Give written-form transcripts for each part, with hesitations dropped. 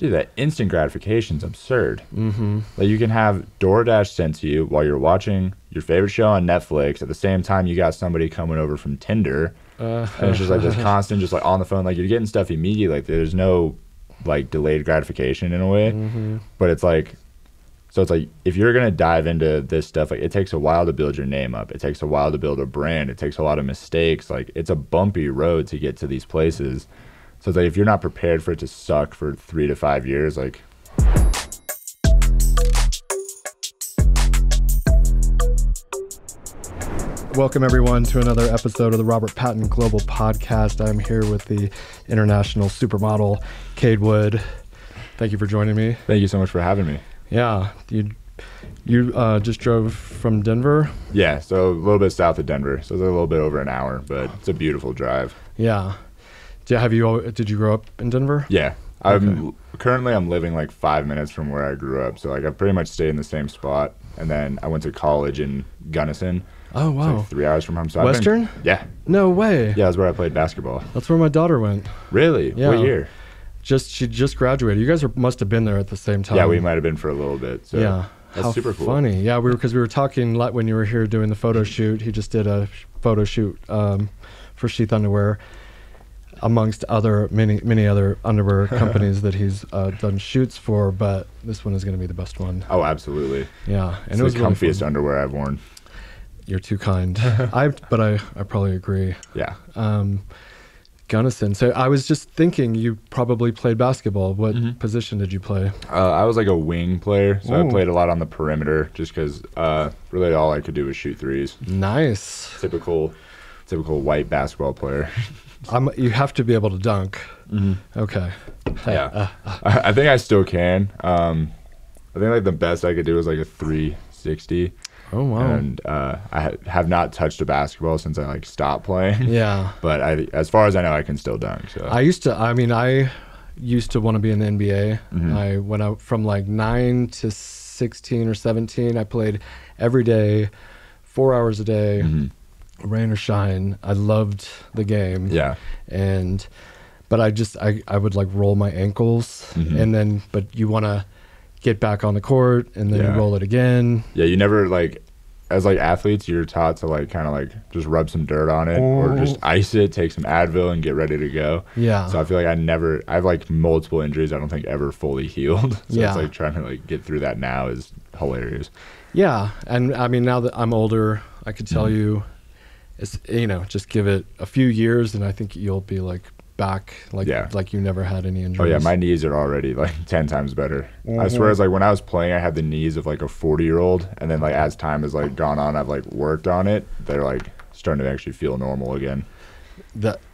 Dude, that instant gratification's absurd. Like you can have DoorDash sent to you while you're watching your favorite show on Netflix. At the same time, you got somebody coming over from Tinder, and it's just like this constant, just like on the phone. Like you're getting stuff immediately. Like there's no like delayed gratification in a way. But it's like, so it's like if you're gonna dive into this stuff, like it takes a while to build your name up. It takes a while to build a brand. It takes a lot of mistakes. Like it's a bumpy road to get to these places. So it's like if you're not prepared for it to suck for 3 to 5 years, like. Welcome everyone to another episode of the Robert Patton Global Podcast. I'm here with the international supermodel, Cade Wood. Thank you for joining me. Thank you so much for having me. Yeah, you just drove from Denver? Yeah, so a little bit south of Denver. So it's a little bit over an hour, but it's a beautiful drive. Yeah. Did you grow up in Denver? Yeah. Currently I'm living like 5 minutes from where I grew up. So like I've pretty much stayed in the same spot. And then I went to college in Gunnison. Oh, wow. It's like 3 hours from home. So Western? Yeah. No way. Yeah, that's where I played basketball. That's where my daughter went. Really? Yeah. What year? She just graduated. You guys must have been there at the same time. Yeah, we might have been for a little bit. So yeah. That's How super cool. Funny. Yeah, because we were talking when you were here doing the photo shoot. He just did a photo shoot for SHEATH underwear, amongst many other underwear companies that he's done shoots for, but this one is going to be the best one. Oh, absolutely. Yeah, And it was the comfiest really underwear I've worn. You're too kind. I probably agree. Yeah. Gunnison. So I was just thinking you probably played basketball. What position did you play? I was like a wing player, so Ooh. I played a lot on the perimeter just because really all I could do was shoot threes. Nice. Typical white basketball player. You have to be able to dunk. Okay. Yeah. I think I still can. I think like the best I could do was like a 360. Oh, wow. And I have not touched a basketball since I like stopped playing. Yeah. But as far as I know, I can still dunk. So I used to want to be in the NBA. I went out from like 9 to 16 or 17. I played every day, 4 hours a day, rain or shine. I loved the game. Yeah. But I would like roll my ankles but you want to get back on the court and then you roll it again. Yeah, you never like, as like athletes, you're taught to like kind of like just rub some dirt on it or just ice it, take some Advil and get ready to go. Yeah. So I feel like I have like multiple injuries I don't think ever fully healed. So it's like trying to like get through that now is hilarious. Yeah. And I mean, now that I'm older, I could tell you, it's, just give it a few years and I think you'll be like back like you never had any injuries. Oh yeah, my knees are already like 10 times better. I swear, it's like when I was playing I had the knees of like a 40-year-old, and then like as time has like gone on, I've like worked on it, they're like starting to actually feel normal again.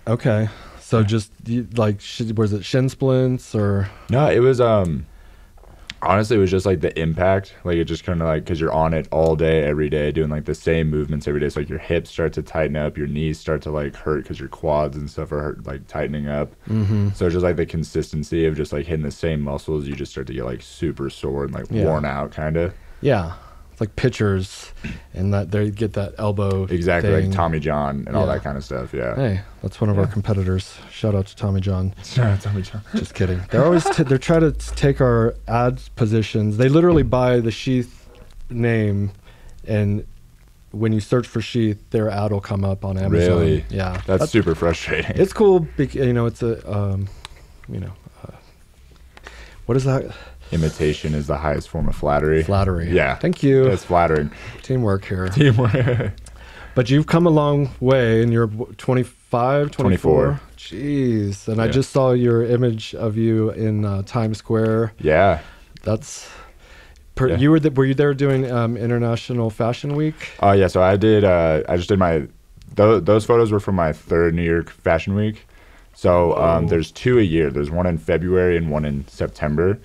Okay, so just like was it shin splints or? No, it was honestly, it was just like the impact. Like it just kind of like, because you're on it all day, every day, doing like the same movements every day. So like your hips start to tighten up, your knees start to like hurt because your quads and stuff are like tightening up. So it's just like the consistency of just like hitting the same muscles. You just start to get like super sore and like worn out, kind of. Yeah. It's like pitchers and that they get that elbow. Exactly, thing. like Tommy John and all that kind of stuff. Yeah. Hey, that's one of our competitors. Shout out to Tommy John. Shout out Tommy John. Just kidding. They're always they're trying to take our ad positions. They literally buy the SHEATH name, and when you search for SHEATH, their ad will come up on Amazon. Really? Yeah. That's super frustrating. It's cool. It's a what is that? Imitation is the highest form of flattery. Flattery. Yeah. Thank you. That's flattering. Teamwork here. Teamwork. But you've come a long way, and you're 25, 24? Jeez. And I just saw your image of you in Times Square. Yeah. That's... were you there doing International Fashion Week? Oh, yeah. So I just did my... Those photos were from my third New York Fashion Week. So there's 2 a year. There's one in February and one in September.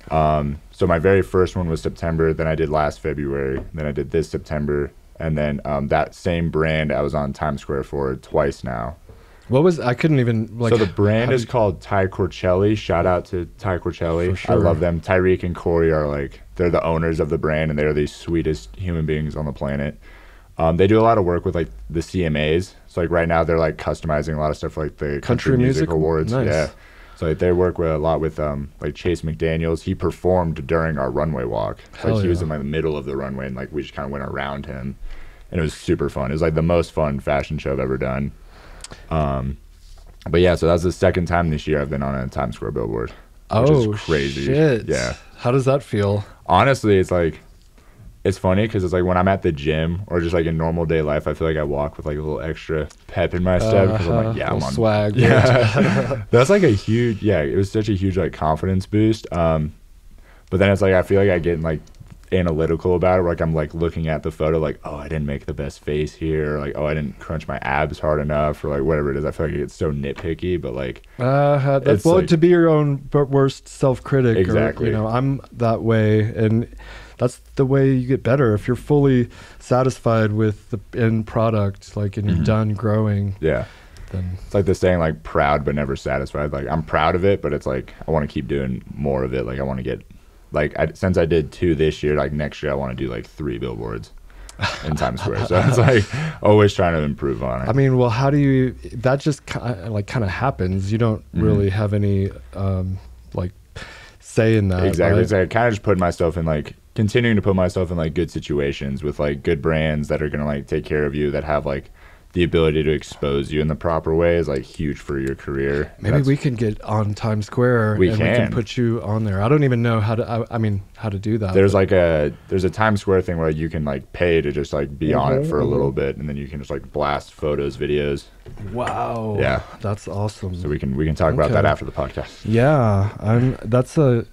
So my very first one was September, then I did last February, then I did this September, and then that same brand I was on Times Square for twice now. I couldn't even like. So the brand is called Ty Corcelli. Shout out to Ty Corcelli. Sure. I love them. Tyreek and Corey are like, they're the owners of the brand, and they're the sweetest human beings on the planet. They do a lot of work with like the CMAs. So like right now they're like customizing a lot of stuff for like the Country Music Awards. Nice. Yeah. So like they work with a lot with like Chase McDaniels. He performed during our runway walk. So like he was in like the middle of the runway, and like we just kind of went around him, and it was super fun. It was like the most fun fashion show I've ever done. But yeah, so that's the second time this year I've been on a Times Square billboard. Which is crazy. Shit. Yeah. How does that feel? Honestly, it's like, it's funny because it's like when I'm at the gym or just like in normal day life, I feel like I walk with like a little extra pep in my step because I'm like, yeah, I'm on swag. Yeah. That's like a huge, it was such a huge like confidence boost. But then it's like I feel like I get like analytical about it, like I'm like looking at the photo like, oh, I didn't make the best face here, or like, oh, I didn't crunch my abs hard enough, or like whatever it is. I feel like it's so nitpicky, but like that's well, like, to be your own worst self-critic. Exactly. Or, you know, I'm that way, and that's the way you get better. If you're fully satisfied with the end product, like, and you're done growing, then it's like the saying, like, proud but never satisfied. Like, I'm proud of it, but it's like I want to keep doing more of it. Like, I want to get, like, since I did 2 this year, like next year I want to do like 3 billboards in Times Square. So it's like always trying to improve on it. I mean, well, how do you? That just kind of happens. You don't really have any like say in that. Exactly. Right? It's like I kind of just put myself in like continuing to put myself in like good situations with like good brands that are gonna like take care of you, that have like the ability to expose you in the proper way is like huge for your career. Maybe we can get on Times Square we can put you on there. I don't even know how to, I mean, how to do that. There's like there's a Times Square thing where you can like pay to just like be on it for a little bit, and then you can just like blast photos, videos. Wow. Yeah. That's awesome. So we can talk about that after the podcast. Yeah.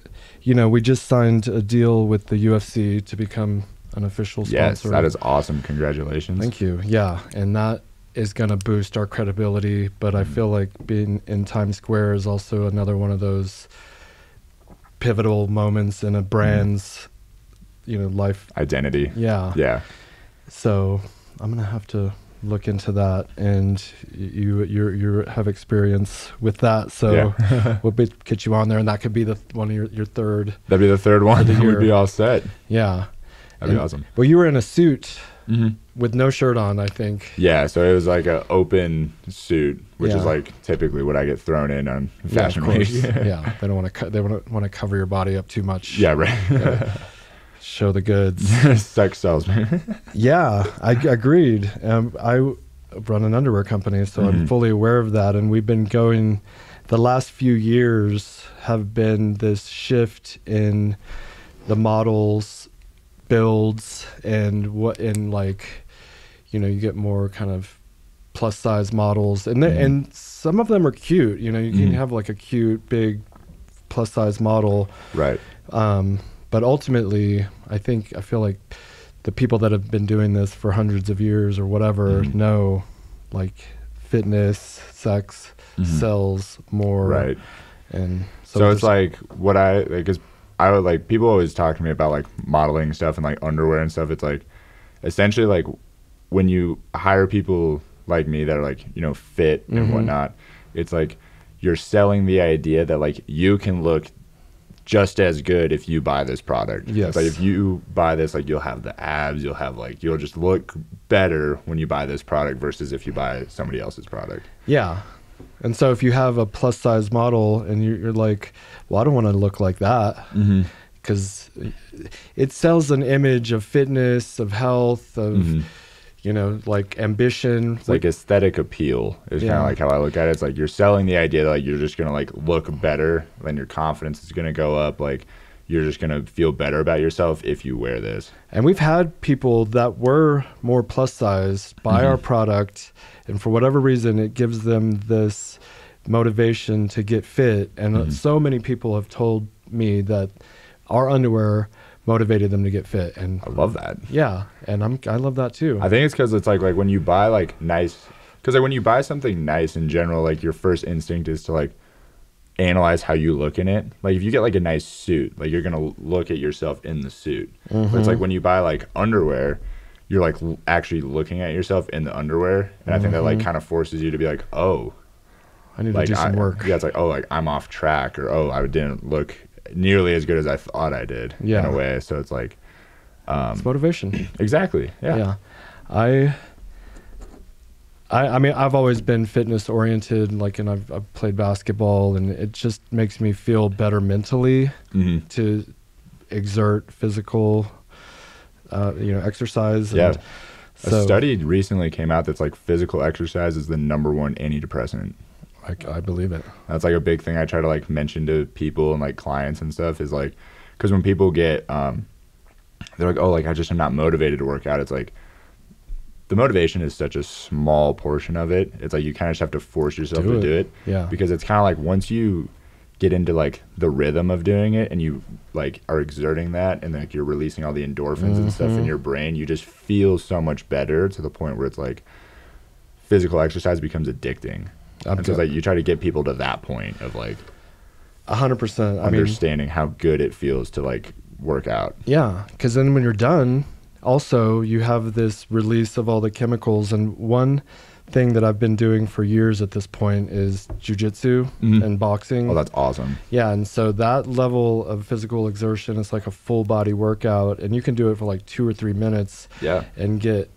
You know, we just signed a deal with the UFC to become an official sponsor. Yes, that is awesome. Congratulations. Thank you. Yeah. And that is going to boost our credibility, but I feel like being in Times Square is also another one of those pivotal moments in a brand's, you know, life identity. Yeah. Yeah. So I'm going to have to look into that, and you have experience with that, so we'll get you on there, and that could be the one of your third. That'd be the third one. We'd be all set. Yeah. That'd be awesome. Well, you were in a suit with no shirt on, I think. Yeah, so it was like an open suit, which is like typically what I get thrown in on Fashion Week. Yeah, they don't want to. They want to cover your body up too much. Yeah, right. Show the goods. Sex sells, man. Yeah, I agreed. I run an underwear company, so I'm fully aware of that. And we've been going. The last few years have been this shift in the models, builds, and like, you know, you get more kind of plus size models, and and some of them are cute. You know, you can have like a cute big plus size model, right? But ultimately, I feel like the people that have been doing this for hundreds of years or whatever know, like, fitness, sex sells more, right? And so it's like what I like, because I would like, people always talk to me about like modeling stuff and like underwear and stuff. It's like essentially like when you hire people like me that are like, you know, fit and whatnot, it's like you're selling the idea that like you can look just as good if you buy this product. Yes. It's like if you buy this, like you'll have the abs, you'll have like, you'll just look better when you buy this product versus if you buy somebody else's product. Yeah. And so if you have a plus size model and you're like, well, I don't want to look like that, because it sells an image of fitness, of health, of, you know, like ambition. It's like aesthetic appeal is kind of like how I look at it. It's like you're selling the idea that like you're just going to like look better, then your confidence is going to go up. Like you're just going to feel better about yourself if you wear this. And we've had people that were more plus size buy our product, and for whatever reason, it gives them this motivation to get fit. And so many people have told me that our underwear motivated them to get fit. And I love that. Yeah. And I love that too. I think it's because it's like when you buy like nice, because like when you buy something nice in general, like your first instinct is to like analyze how you look in it. Like if you get like a nice suit, like you're gonna look at yourself in the suit. But it's like when you buy like underwear, you're like actually looking at yourself in the underwear, and I think that like kind of forces you to be like, oh, I need like to do some work. Yeah, it's like, oh, like I'm off track, or oh, I didn't look nearly as good as I thought I did in a way. So it's like it's motivation. Exactly. Yeah. I I mean, I've always been fitness oriented, like, and I've played basketball, and it just makes me feel better mentally to exert physical, exercise. Yeah. And so, a study recently came out that's like physical exercise is the #1 antidepressant. I believe it. That's like a big thing I try to like mention to people and like clients and stuff is like, because when people get, they're like, oh, like I just am not motivated to work out. It's like the motivation is such a small portion of it. It's like you kind of just have to force yourself to do it. Yeah. Because it's kind of like once you get into like the rhythm of doing it and you like are exerting that and like you're releasing all the endorphins and stuff in your brain, you just feel so much better to the point where it's like physical exercise becomes addicting. And so like you try to get people to that point of like 100%. understanding how good it feels to like work out. Yeah, because then when you're done, also you have this release of all the chemicals. And one thing that I've been doing for years at this point is jujitsu and boxing. Oh, that's awesome. Yeah, and so that level of physical exertion is like a full body workout, and you can do it for like 2 or 3 minutes. Yeah. And get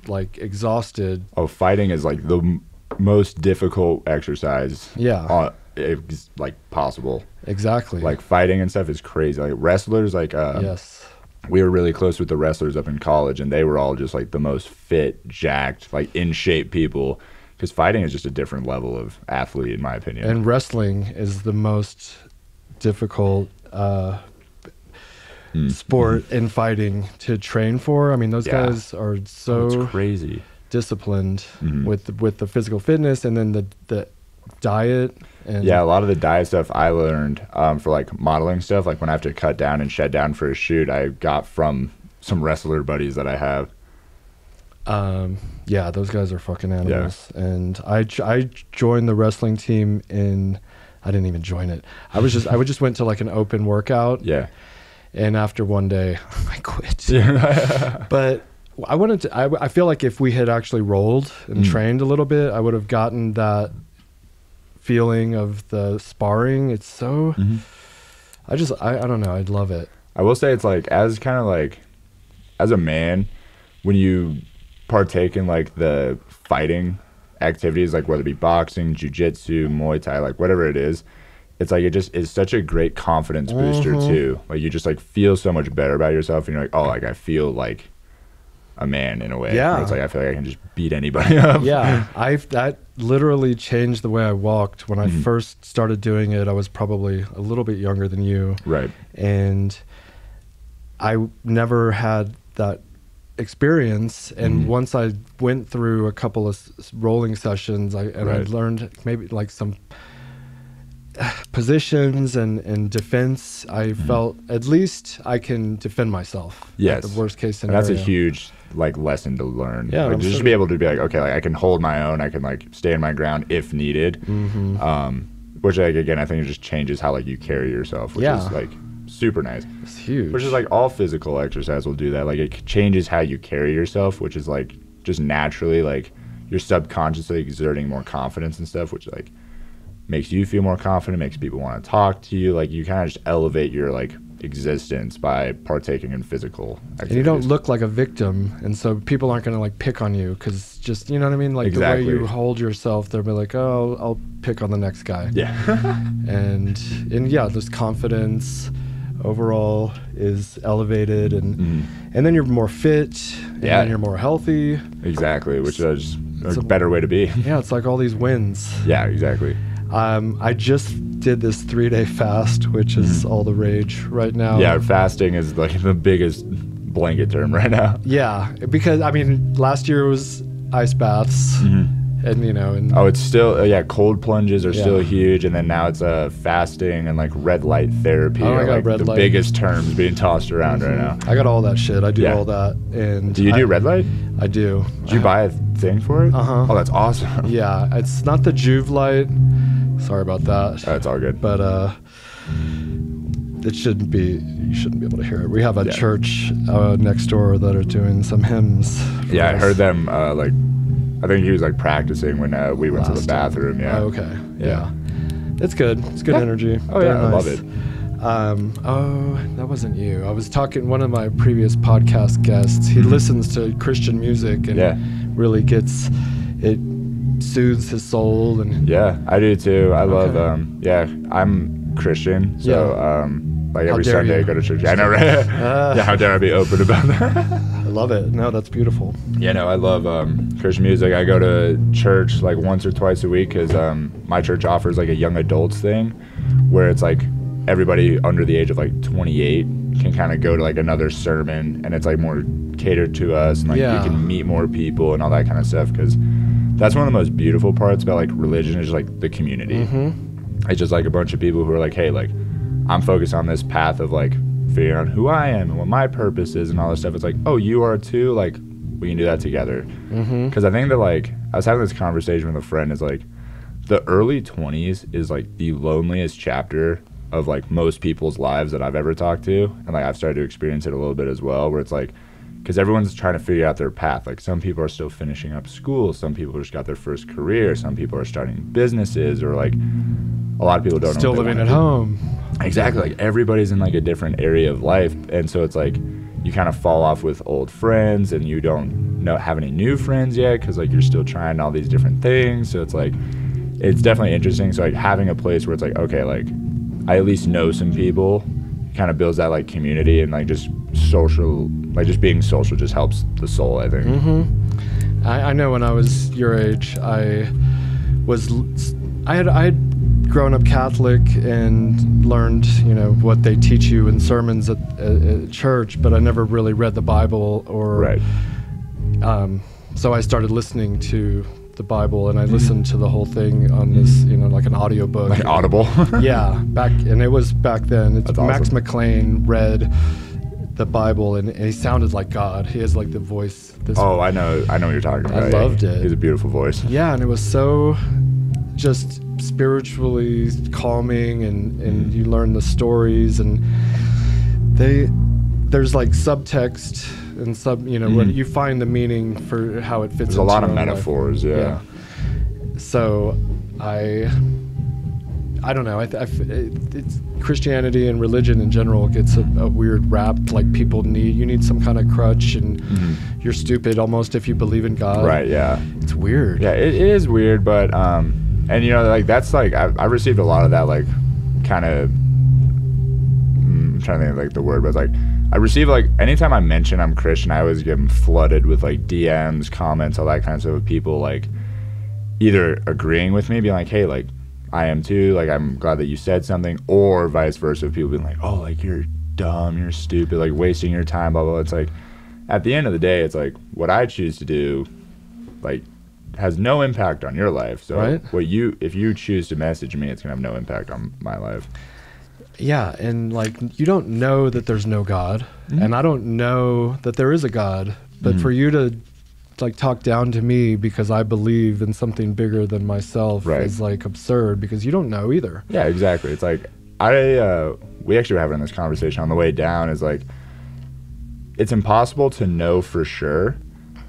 like exhausted. Oh, fighting is like the most difficult exercise. Yeah. It's like possible. Exactly. Like fighting and stuff is crazy. Like wrestlers, like yes. We were really close with the wrestlers up in college, and they were all just like the most fit, jacked, like in shape people. Because fighting is just a different level of athlete, in my opinion. And wrestling is the most difficult sport in fighting to train for. I mean, those guys are so it's crazy disciplined with the physical fitness, and then the diet. And yeah, a lot of the diet stuff I learned for like modeling stuff, like when I have to cut down and shed down for a shoot, I got from some wrestler buddies that I have. Yeah, those guys are fucking animals. Yeah. And I joined the wrestling team I didn't even join it. I just went to like an open workout. Yeah. And after one day, I quit. Yeah. But I feel like if we had actually rolled and trained a little bit, I would have gotten that feeling of the sparring. It's so, I don't know. I'd love it. I will say it's like, as a man, when you partake in like the fighting activities, like whether it be boxing, jiu-jitsu, Muay Thai, like whatever it is, it's like it just is such a great confidence booster too. Like you just like feel so much better about yourself, and you're like, oh, like I feel like a man in a way. Yeah. Where it's like I feel like I can just beat anybody up. Yeah. That literally changed the way I walked. When I first started doing it, I was probably a little bit younger than you. Right. And I never had that experience. And once I went through a couple of rolling sessions, I learned maybe like some positions and defense. I felt at least I can defend myself. Yes. At the worst case scenario. And that's a huge like lesson to learn. Yeah. Like, just to be able to be like, okay, like I can hold my own. I can like stand my ground if needed. Which like again, I think it just changes how like you carry yourself, which is like super nice. It's huge. Which is like all physical exercise will do that. Like it changes how you carry yourself, which is like just naturally like you're subconsciously exerting more confidence and stuff, which like makes you feel more confident, makes people want to talk to you. Like you kind of just elevate your like existence by partaking in physical activities. And you don't look like a victim, and so people aren't going to like pick on you because just, you know what I mean? Like the way you hold yourself, they'll be like, oh, I'll pick on the next guy. Yeah. and yeah, this confidence overall is elevated, and then you're more fit, and then you're more healthy. Exactly, which is a better way to be. Yeah, it's like all these wins. Yeah, exactly. I just did this 3-day fast, which is all the rage right now. Yeah, fasting is like the biggest blanket term right now. Yeah, because I mean, last year was ice baths, and you know, and it's still cold plunges are still huge, and then now it's fasting and like red light therapy. Oh, I got like red light. Biggest terms being tossed around right now. I got all that shit. I do all that. And do you do red light? I do. Did you buy a thing for it? Oh, that's awesome. Yeah, it's not the Juve light. Sorry about that. It's all good. But it shouldn't be. You shouldn't be able to hear it. We have a church next door that are doing some hymns. Yeah, I heard them. Like, I think he was like practicing when we went to the bathroom. Yeah. Oh, okay. Yeah. It's good. It's good energy. Oh yeah, nice. I love it. That wasn't you. I was talking. One of my previous podcast guests. He listens to Christian music and really gets it soothes his soul. And yeah, I do too. I love I'm Christian, so like every Sunday I go to church. I know, right? Yeah, how dare I be open about that? I love it. No, that's beautiful. Yeah, no, I love Christian music. I go to church like once or twice a week because my church offers like a young adults thing where it's like everybody under the age of like 28 can kind of go to like another sermon, and it's like more catered to us, and like you can meet more people and all that kind of stuff, because that's one of the most beautiful parts about like religion is like the community. It's just like a bunch of people who are like, hey, like I'm focused on this path of like figuring out who I am and what my purpose is and all this stuff. It's like, oh, you are too, like we can do that together. Because I think that like I was having this conversation with a friend, is like the early 20s is like the loneliest chapter of like most people's lives that I've ever talked to, and like I've started to experience it a little bit as well, where it's like, because everyone's trying to figure out their path. Like some people are still finishing up school, some people just got their first career, some people are starting businesses, or like a lot of people don't still know living at home. Exactly, like everybody's in like a different area of life, and so it's like you kind of fall off with old friends, and you don't have any new friends yet because like you're still trying all these different things. So it's like it's definitely interesting. So like having a place where it's like, okay, like I at least know some people, kind of builds that like community, and like just social, like just being social just helps the soul, I think. I know when I was your age, I had grown up Catholic and learned, you know, what they teach you in sermons at church, but I never really read the Bible or so I started listening to the Bible, and I listened to the whole thing on this, you know, like an audiobook. Like Audible? Yeah, and it was back then. It's That's Max awesome. McLean read the Bible, and he sounded like God. He has like the voice. Oh, I know what you're talking about. I loved it. He has a beautiful voice. Yeah, and it was so just spiritually calming, and you learn the stories, and there's like subtext and you know, when you find the meaning for how it fits. There's a lot of metaphors, yeah. So I don't know. It's Christianity and religion in general gets a weird rap. Like you need some kind of crutch, and you're stupid almost if you believe in God. Right. Yeah. It's weird. Yeah, it is weird, but and you know, like that's like I received a lot of that, like kind of. I'm trying to think of like the word, but it's like I receive like anytime I mention I'm Christian, I always get flooded with like DMs, comments, all that kind of stuff, of people like either agreeing with me, being like, hey, like I am too, like I'm glad that you said something, or vice versa, of people being like, oh, like you're dumb, you're stupid, like wasting your time, blah blah blah. It's like at the end of the day, it's like what I choose to do like has no impact on your life. So if you choose to message me, it's gonna have no impact on my life. Yeah, and like you don't know that there's no God, and I don't know that there is a God, but for you to like talk down to me because I believe in something bigger than myself is like absurd, because you don't know either. Yeah, exactly. It's like we actually were having this conversation on the way down, is like it's impossible to know for sure.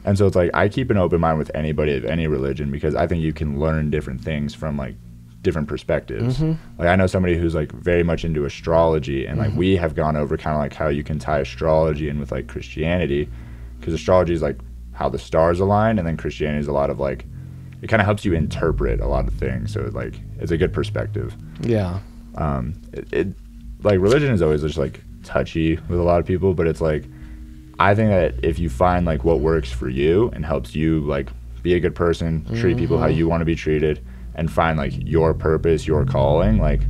And so it's like I keep an open mind with anybody of any religion, because I think you can learn different things from like different perspectives. Like I know somebody who's like very much into astrology, and like we have gone over kind of like how you can tie astrology in with like Christianity, because astrology is like how the stars align, and then Christianity is a lot of like it kind of helps you interpret a lot of things, so like it's a good perspective. Yeah. It like religion is always just like touchy with a lot of people, but it's like I think that if you find like what works for you and helps you like be a good person, treat people how you want to be treated, and find like your purpose, your calling, like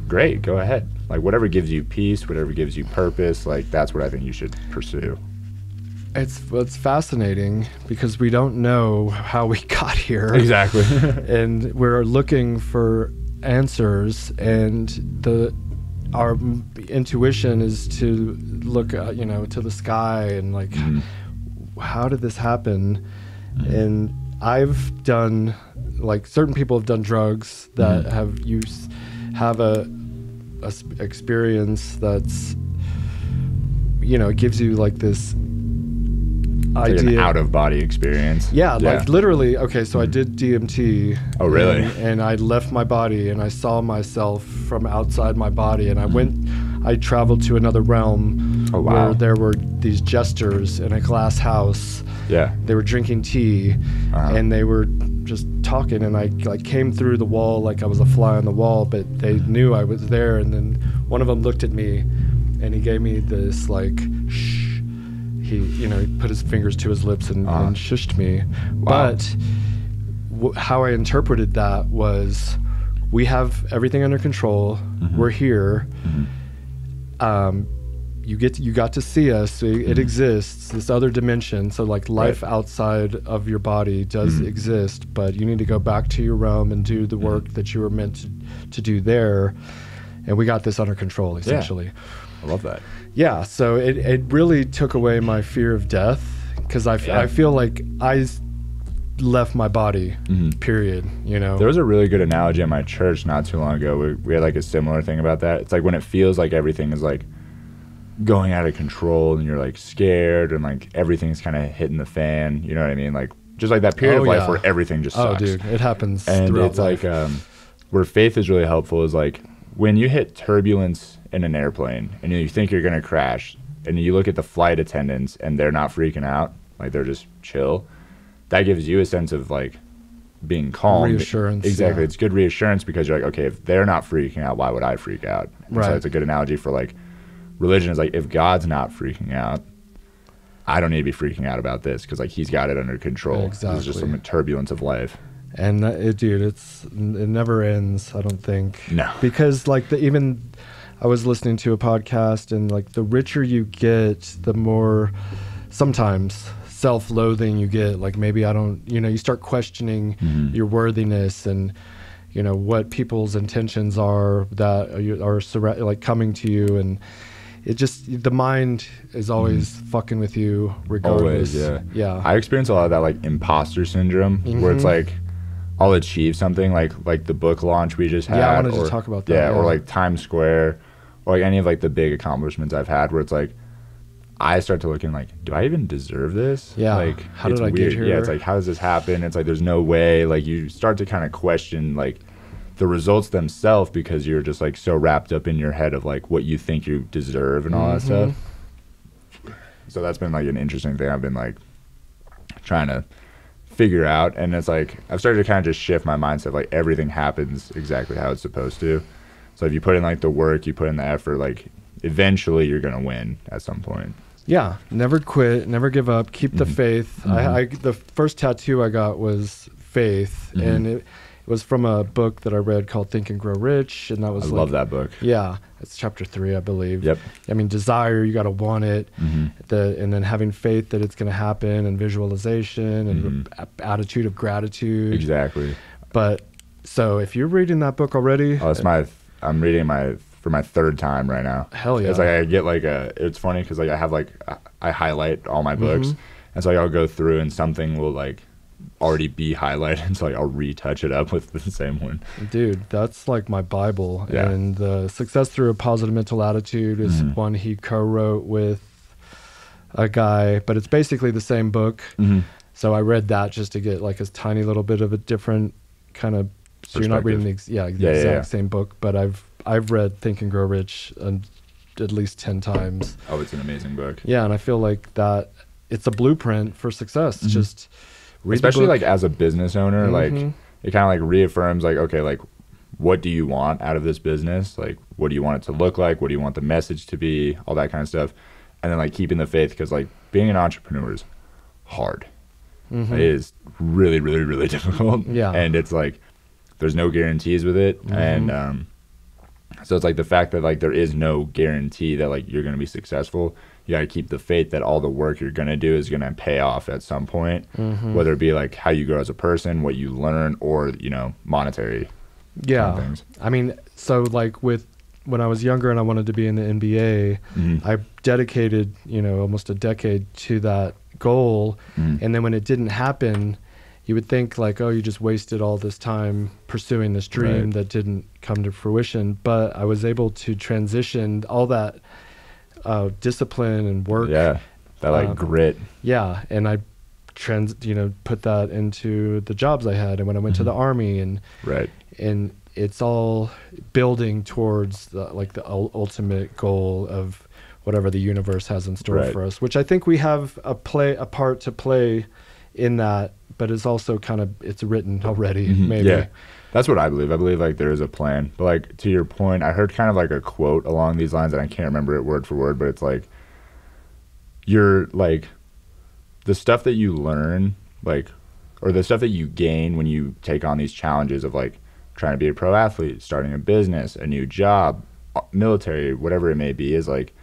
great, go ahead. Like whatever gives you peace, whatever gives you purpose, like that's what I think you should pursue. It's fascinating because we don't know how we got here. Exactly. And we're looking for answers, and our intuition is to look you know, to the sky and like how did this happen? And I've done, like certain people have done drugs that have a experience that's, you know, it gives you like this idea. Like an out of body experience. Yeah, like literally. Okay, so I did DMT. Oh, really? And I left my body, and I saw myself from outside my body, and I traveled to another realm where there were these jesters in a glass house. Yeah. They were drinking tea, and they were just talking, and I like came through the wall like I was a fly on the wall, but they knew I was there. And then one of them looked at me, and he gave me this like shh. He, you know, he put his fingers to his lips and shushed me. Wow. But how I interpreted that was, we have everything under control. We're here. You got to see us. So it exists, this other dimension. So like life outside of your body does exist, but you need to go back to your realm and do the work that you were meant to do there. And we got this under control, essentially. Yeah. I love that. Yeah. So it really took away my fear of death, because I feel like I left my body, period, you know. There was a really good analogy in my church not too long ago. We had like a similar thing about that. It's like when it feels like everything is like going out of control and you're like scared and like everything's kind of hitting the fan, you know what I mean? Like just like that period of life where everything just sucks. Oh dude, it happens. And it's life. like where faith is really helpful is like when you hit turbulence in an airplane and you think you're going to crash, and you look at the flight attendants and they're not freaking out, like they're just chill, that gives you a sense of like being calm. Reassurance. Exactly. Yeah. It's good reassurance, because you're like, okay, if they're not freaking out, why would I freak out? And so it's a good analogy for like religion is like, if God's not freaking out, I don't need to be freaking out about this, because like he's got it under control. Exactly. It's just some turbulence of life. And dude, it never ends, I don't think. No. Because like even I was listening to a podcast, and like the richer you get, the more sometimes self-loathing you get. Like maybe I don't, you know, you start questioning your worthiness and, you know, what people's intentions are that are like coming to you. And it just, the mind is always fucking with you regardless. Always, Yeah. I experience a lot of that like imposter syndrome, where it's like I'll achieve something like the book launch we just had. Yeah, I wanted to talk about that. Yeah, or like Times Square, or like any of like the big accomplishments I've had, where it's like I start to look in like, do I even deserve this? Yeah. Like, how did I get here? Yeah, it's like, how does this happen? It's like, there's no way. Like, you start to kind of question like the results themselves, because you're just like so wrapped up in your head of like what you think you deserve and all that stuff. So that's been like an interesting thing I've been like trying to figure out. And it's like I've started to kind of just shift my mindset, like everything happens exactly how it's supposed to. So if you put in like the work, you put in the effort, like eventually you're gonna win at some point. Yeah, never quit, never give up, keep the faith. The first tattoo I got was faith, and it was from a book that I read called Think and Grow Rich, and that was I love that book. Yeah, it's chapter 3, I believe. Yep. I mean, desire, you got to want it, and then having faith that it's going to happen, and visualization, and attitude of gratitude. Exactly. But so if you're reading that book already, I'm reading for my third time right now. Hell yeah. It's like I get like it's funny because like I have like I highlight all my books, and so like I'll go through and something will like already be highlighted, so like I'll retouch it up with the same one. Dude, that's like my Bible. Yeah. And the Success Through a Positive Mental Attitude is one he co-wrote with a guy, but it's basically the same book. So I read that just to get like a tiny little bit of a different kind of, so you're not reading the exact same book, but I've read Think and Grow Rich at least 10 times. Oh, it's an amazing book. Yeah, and I feel like that it's a blueprint for success. Just read especially the book. like as a business owner, like it kind of like reaffirms like, okay, like what do you want out of this business? Like what do you want it to look like? What do you want the message to be? All that kind of stuff. And then like keeping the faith, because like being an entrepreneur is hard. It is really, really, really difficult. Yeah. And it's like there's no guarantees with it. And so it's like the fact that like there is no guarantee that like you're going to be successful. You got to keep the faith that all the work you're going to do is going to pay off at some point, whether it be like how you grow as a person, what you learn, or, you know, monetary things. I mean, so like when I was younger and I wanted to be in the NBA, I dedicated, you know, almost a decade to that goal. And then when it didn't happen, you would think like, oh, you just wasted all this time pursuing this dream that didn't come to fruition. But I was able to transition all that discipline and work. Yeah, that like grit. Yeah, and I put that into the jobs I had. And when I went to the Army, and it's all building towards the ultimate goal of whatever the universe has in store for us, which I think we have a part to play in that, but it's also it's written already. Maybe. Yeah, that's what I believe. I believe like there is a plan, but like to your point, I heard kind of like a quote along these lines, and I can't remember it word for word, but it's like you're like the stuff that you learn, like, or the stuff that you gain when you take on these challenges of like trying to be a pro athlete, starting a business, a new job, military, whatever it may be, is like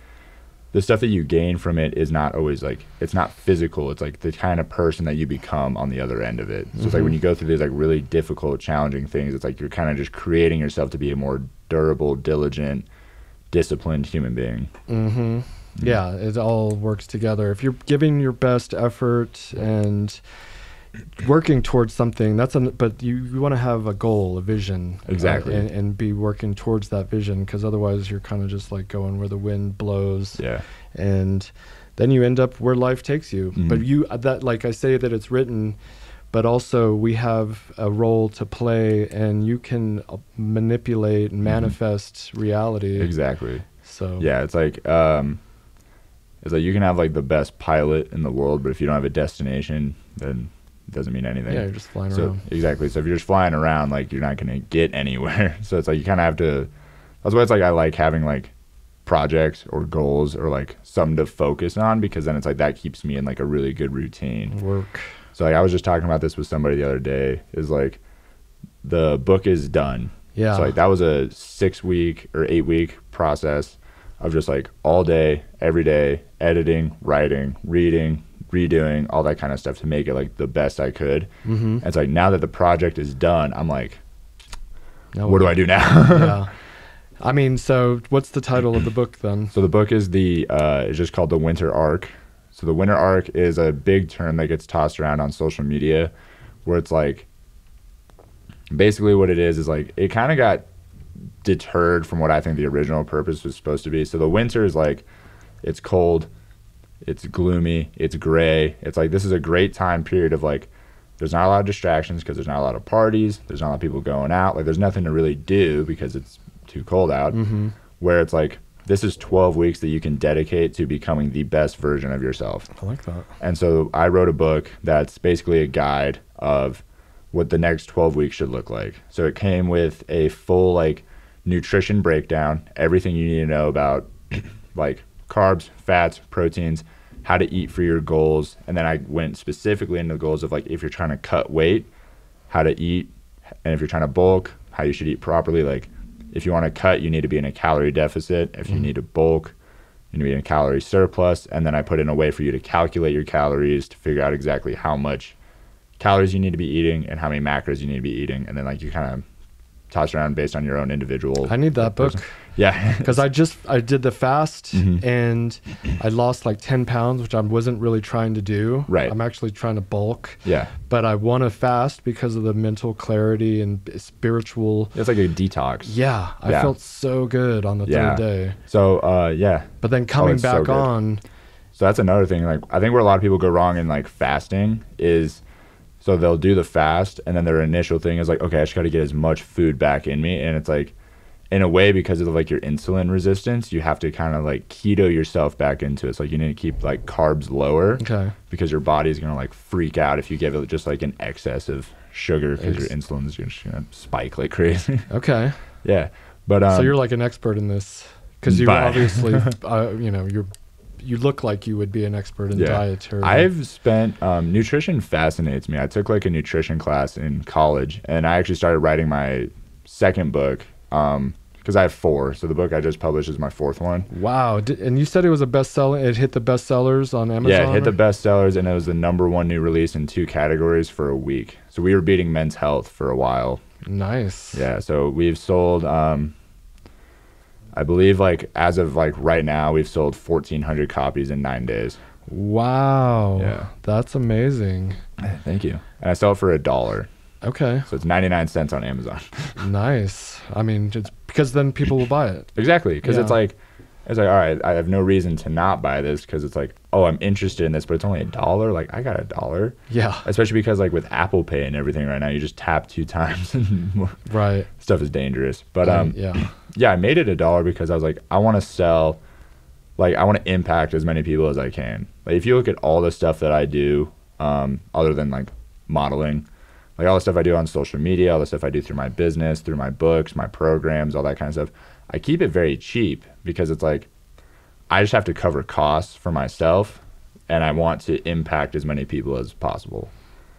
the stuff that you gain from it is not always like, it's not physical. It's like the kind of person that you become on the other end of it. So it's like when you go through these like really difficult, challenging things, it's like you're kind of just creating yourself to be a more durable, diligent, disciplined human being. Yeah, it all works together. If you're giving your best effort and working towards something, but you want to have a goal, a vision, exactly, and be working towards that vision, because otherwise you're kind of just like going where the wind blows, and then you end up where life takes you. But like I say that it's written, but also we have a role to play, and you can manipulate and manifest reality. Exactly. So yeah, it's like you can have like the best pilot in the world, but if you don't have a destination, then it doesn't mean anything. Yeah, you're just flying around. Exactly. So if you're just flying around, like you're not going to get anywhere. So it's like you kind of have to, that's why it's like I like having like projects or goals or like something to focus on, because then it's like that keeps me in like a really good routine. Work. So like I was just talking about this with somebody the other day, is like the book is done. Yeah. So like that was a 6-week or 8-week process of just like all day, every day, editing, writing, reading, redoing, all that kind of stuff to make it like the best I could. And it's like now that the project is done, I'm like, what do I do now? Yeah. I mean, so what's the title of the book then? So the book is it's just called The Winter Arc. So the winter arc is a big term that gets tossed around on social media, where it's like basically what it is like it kind of got deterred from what I think the original purpose was supposed to be. So the winter is like, it's cold, it's gloomy, it's gray. It's like this is a great time period of like there's not a lot of distractions because there's not a lot of parties, there's not a lot of people going out, like there's nothing to really do because it's too cold out. Where it's like this is 12 weeks that you can dedicate to becoming the best version of yourself. I like that. And so I wrote a book that's basically a guide of what the next 12 weeks should look like. So it came with a full like nutrition breakdown, everything you need to know about like carbs, fats, proteins, how to eat for your goals. And then I went specifically into the goals of like if you're trying to cut weight, how to eat, and if you're trying to bulk, how you should eat properly. Like if you want to cut, you need to be in a calorie deficit. If you need to bulk, you need to be in a calorie surplus. And then I put in a way for you to calculate your calories to figure out exactly how much calories you need to be eating and how many macros you need to be eating. And then like you kind of toss around based on your own individual. I need that book. Yeah. Because I did the fast and I lost like 10 pounds, which I wasn't really trying to do. Right. I'm actually trying to bulk. Yeah. But I want to fast because of the mental clarity and spiritual. It's like a detox. Yeah. I felt so good on the third day. So, yeah. But then coming back on. So that's another thing. Like I think where a lot of people go wrong in like fasting is, so they'll do the fast and then their initial thing is like, okay, I just got to get as much food back in me. And it's like, in a way, because of like your insulin resistance, you have to kind of like keto yourself back into it. So like you need to keep like carbs lower, okay, because your body's going to like freak out if you give it just like an excess of sugar, because your insulin is just going to spike like crazy. Okay. Yeah. But so you're like an expert in this, because you obviously, you look like you would be an expert in dietary. I've spent, nutrition fascinates me. I took like a nutrition class in college, and I actually started writing my second book, because I have 4. So the book I just published is my 4th one. Wow. And you said it was a bestseller. It hit the bestsellers on Amazon? Yeah, it hit the bestsellers, and it was the #1 new release in 2 categories for a week. So we were beating Men's Health for a while. Nice. Yeah, so we've sold, I believe like as of like right now, we've sold 1,400 copies in 9 days. Wow. Yeah. That's amazing. Thank you. And I sell it for $1. Okay. So it's 99 cents on Amazon. Nice. I mean, it's because then people will buy it. Exactly. Because it's like, It's like, all right, I have no reason to not buy this because it's like, oh, I'm interested in this, but it's only $1. Like, I got $1. Yeah. Especially because like with Apple Pay and everything right now, you just tap 2 times and more Right. stuff is dangerous. But yeah. yeah, I made it $1 because I was like, I want to sell, like I want to impact as many people as I can. Like if you look at all the stuff that I do, other than like modeling, like all the stuff I do on social media, all the stuff I do through my business, through my books, my programs, all that kind of stuff, I keep it very cheap because it's like I just have to cover costs for myself and I want to impact as many people as possible.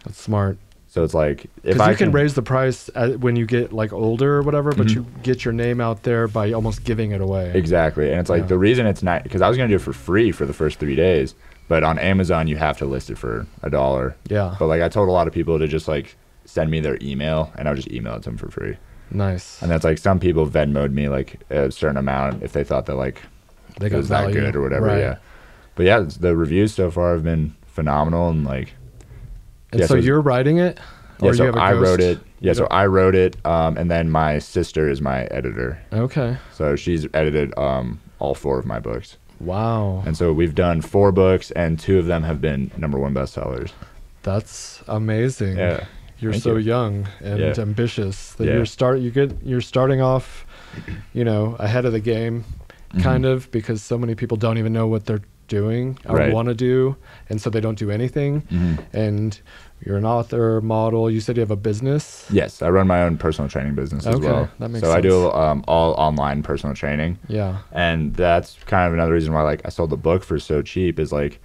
That's smart. So it's like if you can raise the price when you get like older or whatever, but you get your name out there by almost giving it away. Exactly. And it's like the reason it's not, because I was going to do it for free for the first 3 days, but on Amazon you have to list it for $1. Yeah. But like I told a lot of people to just like send me their email and I'll just email it to them for free. Nice. And that's like some people Venmo'd me like a certain amount if they thought that like they it was that good or whatever. Right. Yeah. But yeah, the reviews so far have been phenomenal and like. And so you're writing it? Or so I wrote it. Yeah, so I wrote it, and then my sister is my editor. Okay. So she's edited all 4 of my books. Wow. And so we've done 4 books, and 2 of them have been #1 bestsellers. That's amazing. Yeah. You're so young and ambitious that you're starting off, you know, ahead of the game, kind of, because so many people don't even know what they're doing or want to do, and so they don't do anything. And you're an author, model. You said you have a business? Yes, I run my own personal training business as well. That makes sense. So I do all online personal training. Yeah. And that's kind of another reason why like I sold the book for so cheap is like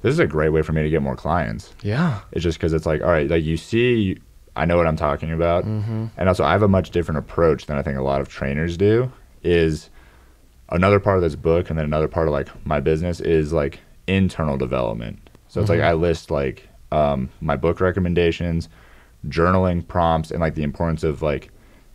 this is a great way for me to get more clients. Yeah. It's just because it's like, all right, like you see, I know what I'm talking about. And also I have a much different approach than I think a lot of trainers do. Is another part of this book and then another part of like my business is like internal development. So it's like I list like my book recommendations, journaling prompts, and like the importance of like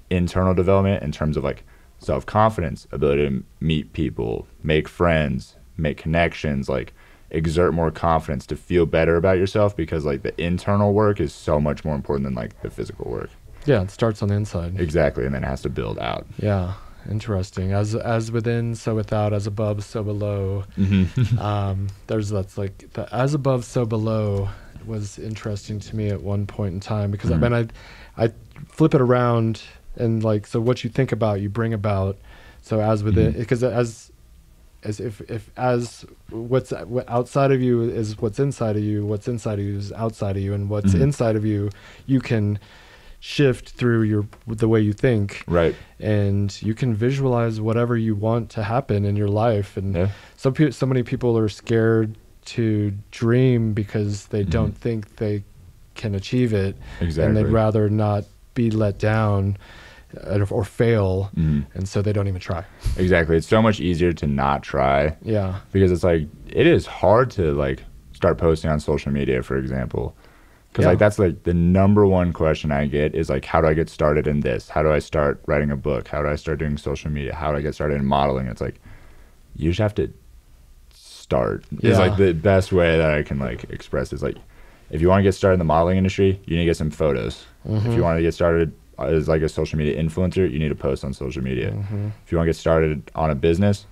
internal development in terms of like self-confidence, ability to meet people, make friends, make connections, like exert more confidence to feel better about yourself, because like the internal work is so much more important than like the physical work. Yeah, it starts on the inside. Exactly, and then it has to build out. Yeah. Interesting. As within, so without. As above, so below. That's like the as above, so below was interesting to me at one point in time, because I mean I flip it around and like, so what you think about, you bring about. So as within, because as what's outside of you is what's inside of you, what's inside of you is outside of you, and what's inside of you, you can shift through the way you think, right? And you can visualize whatever you want to happen in your life. And so many people are scared to dream because they don't think they can achieve it, and they'd rather not be let down or fail, and so they don't even try. Exactly. It's so much easier to not try. Yeah. Because it's like it is hard to like start posting on social media, for example. Because like that's like the #1 question I get is like, how do I get started in this? How do I start writing a book? How do I start doing social media? How do I get started in modeling? It's like you just have to start. Is like the best way that I can like express it. Is like if you want to get started in the modeling industry, you need to get some photos. If you want to get started as like a social media influencer, you need to post on social media. If you want to get started on a business,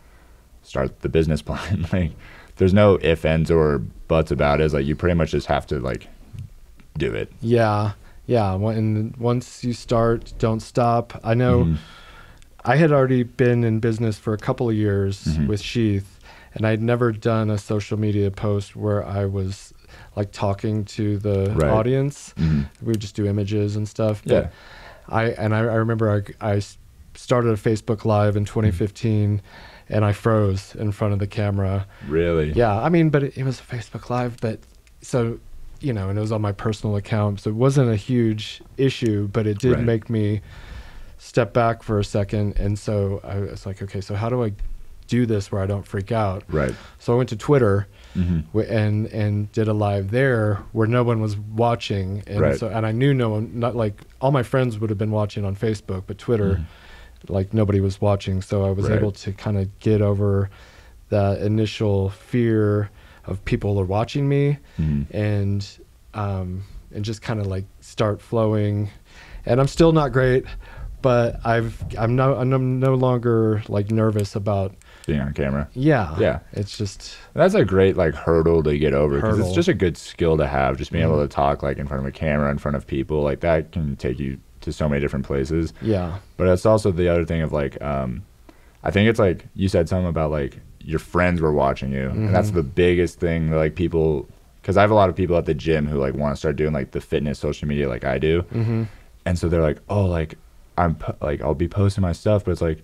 start the business plan. Like there's no ifs, ands, or buts about it. It's like you pretty much just have to like do it. Yeah. And once you start, don't stop. I know I had already been in business for a couple of years with SHEATH, and I'd never done a social media post where I was like talking to the audience. We would just do images and stuff. But I remember I started a Facebook Live in 2015, and I froze in front of the camera. Really? Yeah. I mean, but it was a Facebook Live, but so, you know, and it was on my personal account, so it wasn't a huge issue, but it did make me step back for a second. And so I was like, okay, so how do I do this where I don't freak out? Right. So I went to Twitter and did a live there where no one was watching. And so, and I knew no one, not like all my friends would have been watching on Facebook, but Twitter, like nobody was watching. So I was able to kind of get over that initial fear of people are watching me, and just kind of like start flowing. And I'm still not great, but I'm no longer like nervous about being on camera. Yeah. It's just, that's a great like hurdle to get over, because it's just a good skill to have, just being able to talk like in front of a camera, in front of people. Like that can take you to so many different places. Yeah. But it's also the other thing of like, I think it's like you said something about like your friends were watching you, and that's the biggest thing that, like, people, because I have a lot of people at the gym who like want to start doing like the fitness social media like I do, and so they're like, oh, like I'll be posting my stuff, but it's like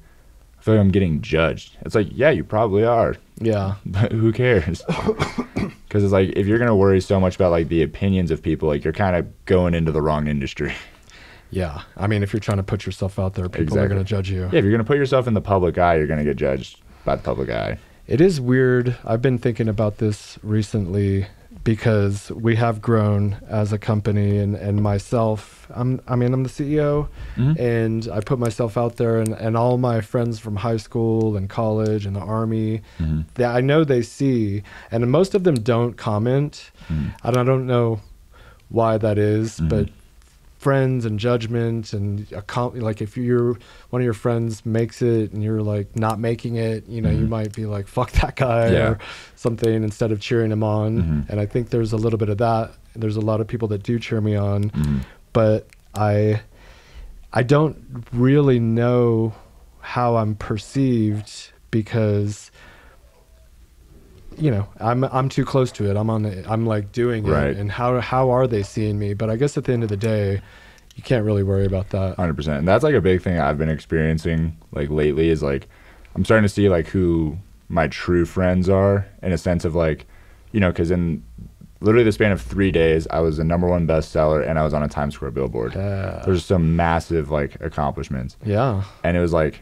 I feel like I'm getting judged. It's like, yeah, you probably are. Yeah. But who cares? Because it's like, if you're going to worry so much about like the opinions of people, like you're kind of going into the wrong industry. Yeah. I mean, if you're trying to put yourself out there, people are going to judge you. Yeah, if you're going to put yourself in the public eye, you're going to get judged by the public eye. It is weird. I've been thinking about this recently because we have grown as a company, and myself, I'm the CEO, and I put myself out there, and all my friends from high school and college and the army, that I know they see, and most of them don't comment. And I don't know why that is, but friends and judgment and like if one of your friends makes it and you're like not making it, you know, you might be like, fuck that guy or something, instead of cheering him on. And I think there's a little bit of that. There's a lot of people that do cheer me on, but I don't really know how I'm perceived, because you know, I'm too close to it. I'm like doing it, and how are they seeing me? But I guess at the end of the day, you can't really worry about that. 100%. And that's like a big thing I've been experiencing like lately, is like I'm starting to see like who my true friends are, in a sense of like, you know, because in literally the span of 3 days, I was a #1 bestseller and I was on a Times Square billboard. There's some massive like accomplishments. Yeah. And it was like,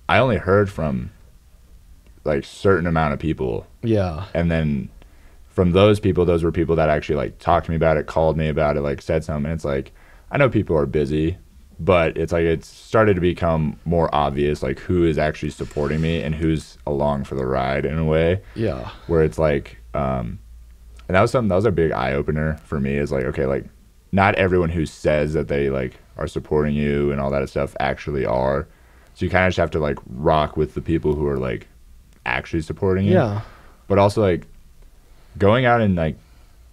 I only heard from like certain amount of people. Yeah. And then from those people, those were people that actually like talked to me about it, called me about it, like said something. And it's like, I know people are busy, but it's like it's started to become more obvious like who is actually supporting me and who's along for the ride, in a way. Yeah. Where it's like, and that was a big eye opener for me, is like, okay, like not everyone who says that they like are supporting you and all that stuff actually are. So you kind of just have to like rock with the people who are like actually supporting you. Yeah. But also like going out and like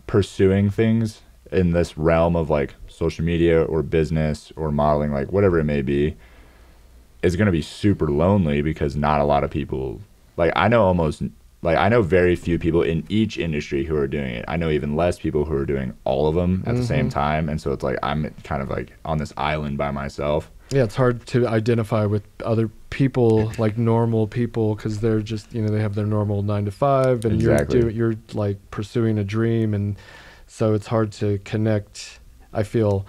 pursuing things in this realm of like social media or business or modeling, like whatever it may be, is going to be super lonely, because not a lot of people, like I know very few people in each industry who are doing it. I know even less people who are doing all of them at the same time. And so it's like I'm kind of like on this island by myself. Yeah, it's hard to identify with other people, like normal people, because they're just, you know, they have their normal 9 to 5, and you're like pursuing a dream, and so it's hard to connect. I feel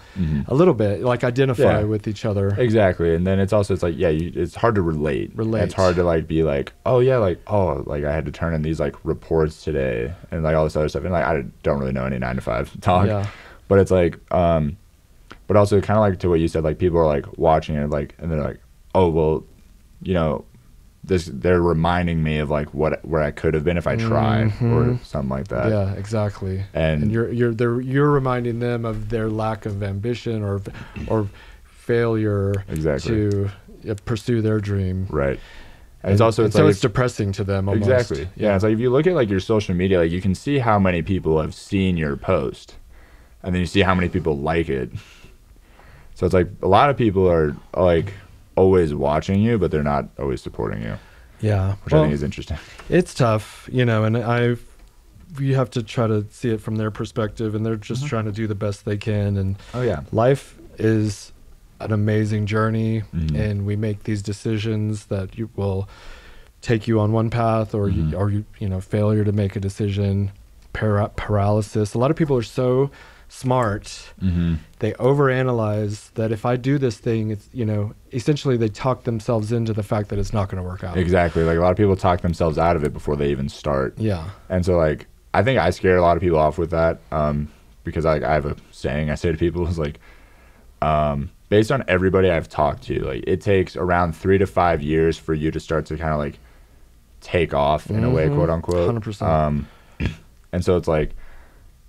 a little bit like identify with each other. Exactly. And then it's like, yeah, it's hard to relate. It's hard to like be like, oh yeah, like, oh, like I had to turn in these like reports today and like all this other stuff. And like, I don't really know any 9 to 5 talk, but it's like, but also kind of like to what you said, like people are like watching it, like, and they're like, oh, well, you know, they're reminding me of like where I could have been if I tried, or something like that. Yeah, exactly. And you're reminding them of their lack of ambition or failure to pursue their dream. Right. And it's also, so it's depressing to them almost. Exactly. Yeah. It's like if you look at like your social media, like you can see how many people have seen your post, and then you see how many people like it. So it's like a lot of people are like always watching you, but they're not always supporting you. Yeah. Which I think is interesting. It's tough, you know, and you have to try to see it from their perspective, and they're just trying to do the best they can. And life is an amazing journey, and we make these decisions that you will take you on one path, or you know, failure to make a decision, paralysis. A lot of people are so smart, they overanalyze that if I do this thing, it's, you know, essentially they talk themselves into the fact that it's not going to work out. Exactly. Like a lot of people talk themselves out of it before they even start. Yeah. And so like I think I scare a lot of people off with that, because I have a saying I say to people, is like, based on everybody I've talked to, like it takes around 3 to 5 years for you to start to kind of like take off in a way, quote unquote. 100%. And so it's like,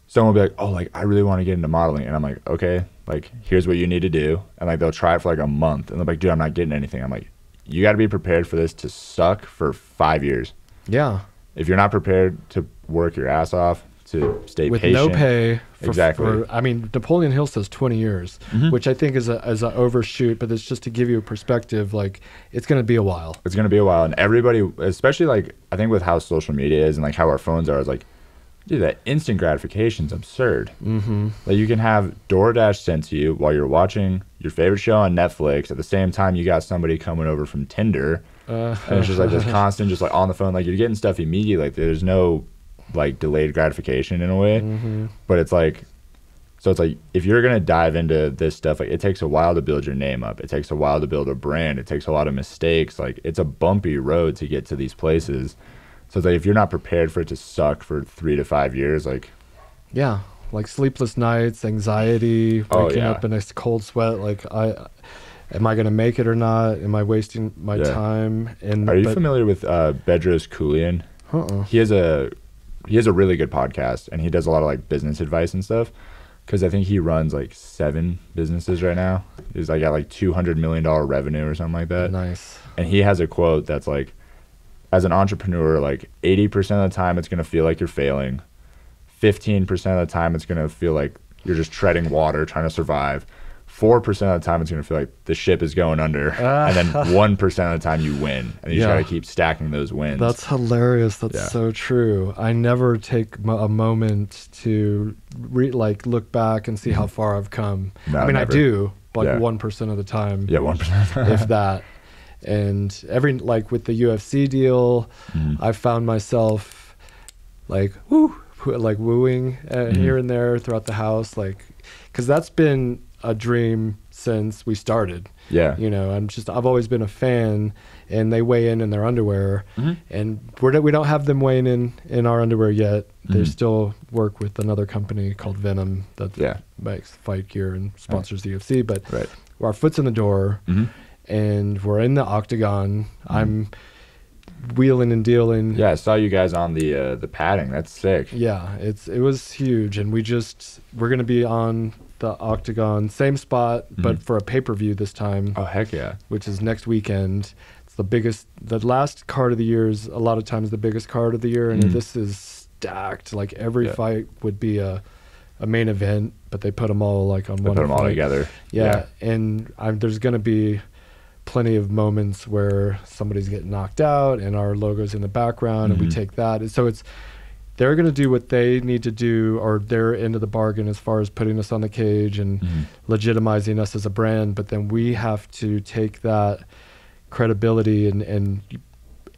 someone will be like, oh, like I really want to get into modeling, and I'm like, okay, like here's what you need to do, and like they'll try it for like a month, and they're like, dude, I'm not getting anything. I'm like, you got to be prepared for this to suck for 5 years. Yeah. If you're not prepared to work your ass off, to stay with patient, no pay. Exactly. I mean, Napoleon Hill says 20 years, which I think is a overshoot, but it's just to give you a perspective. Like, it's going to be a while. It's going to be a while, and everybody, especially like I think with how social media is and like how our phones are, is like, dude, that instant gratification is absurd. Like you can have DoorDash sent to you while you're watching your favorite show on Netflix. At the same time, you got somebody coming over from Tinder, and it's just like this constant, just like on the phone, like you're getting stuff immediately. Like there's no like delayed gratification in a way, but it's like, so it's like if you're gonna dive into this stuff, like it takes a while to build your name up. It takes a while to build a brand. It takes a lot of mistakes. Like it's a bumpy road to get to these places. So it's like if you're not prepared for it to suck for 3 to 5 years, like yeah, like sleepless nights, anxiety, waking up in a cold sweat, like am I gonna make it or not? Am I wasting my time? And are you familiar with Bedros Keuilian? He has a really good podcast, and he does a lot of like business advice and stuff, because I think he runs like 7 businesses right now. He's like got like $200 million revenue or something like that. Nice. And he has a quote that's like, as an entrepreneur, like 80% of the time it's going to feel like you're failing. 15% of the time it's going to feel like you're just treading water trying to survive. 4% of the time it's going to feel like the ship is going under. And then 1% of the time you win. And you try to keep stacking those wins. That's hilarious. That's so true. I never take a moment to look back and see how far I've come. No, I mean, never. I do, but 1% of the time. Yeah, 1%. If that. And like with the UFC deal, I found myself like wooing here and there throughout the house, like, because that's been a dream since we started. Yeah. You know, I've always been a fan, and they weigh in their underwear, and we don't have them weighing in our underwear yet. They still work with another company called Venom that makes fight gear and sponsors the UFC, but our foot's in the door. And we're in the octagon. I'm wheeling and dealing. Yeah, I saw you guys on the padding. That's sick. Yeah, it was huge, and we're gonna be on the octagon, same spot, but for a pay-per-view this time. Oh heck yeah! Which is next weekend. It's the biggest. The last card of the year is a lot of times the biggest card of the year, and this is stacked. Like every fight would be a main event, but they put them all like on one. Put them all together. Yeah, and there's gonna be plenty of moments where somebody's getting knocked out and our logo's in the background and we take that. And so they're going to do what they need to do, or their end of the bargain as far as putting us on the cage and legitimizing us as a brand. But then we have to take that credibility and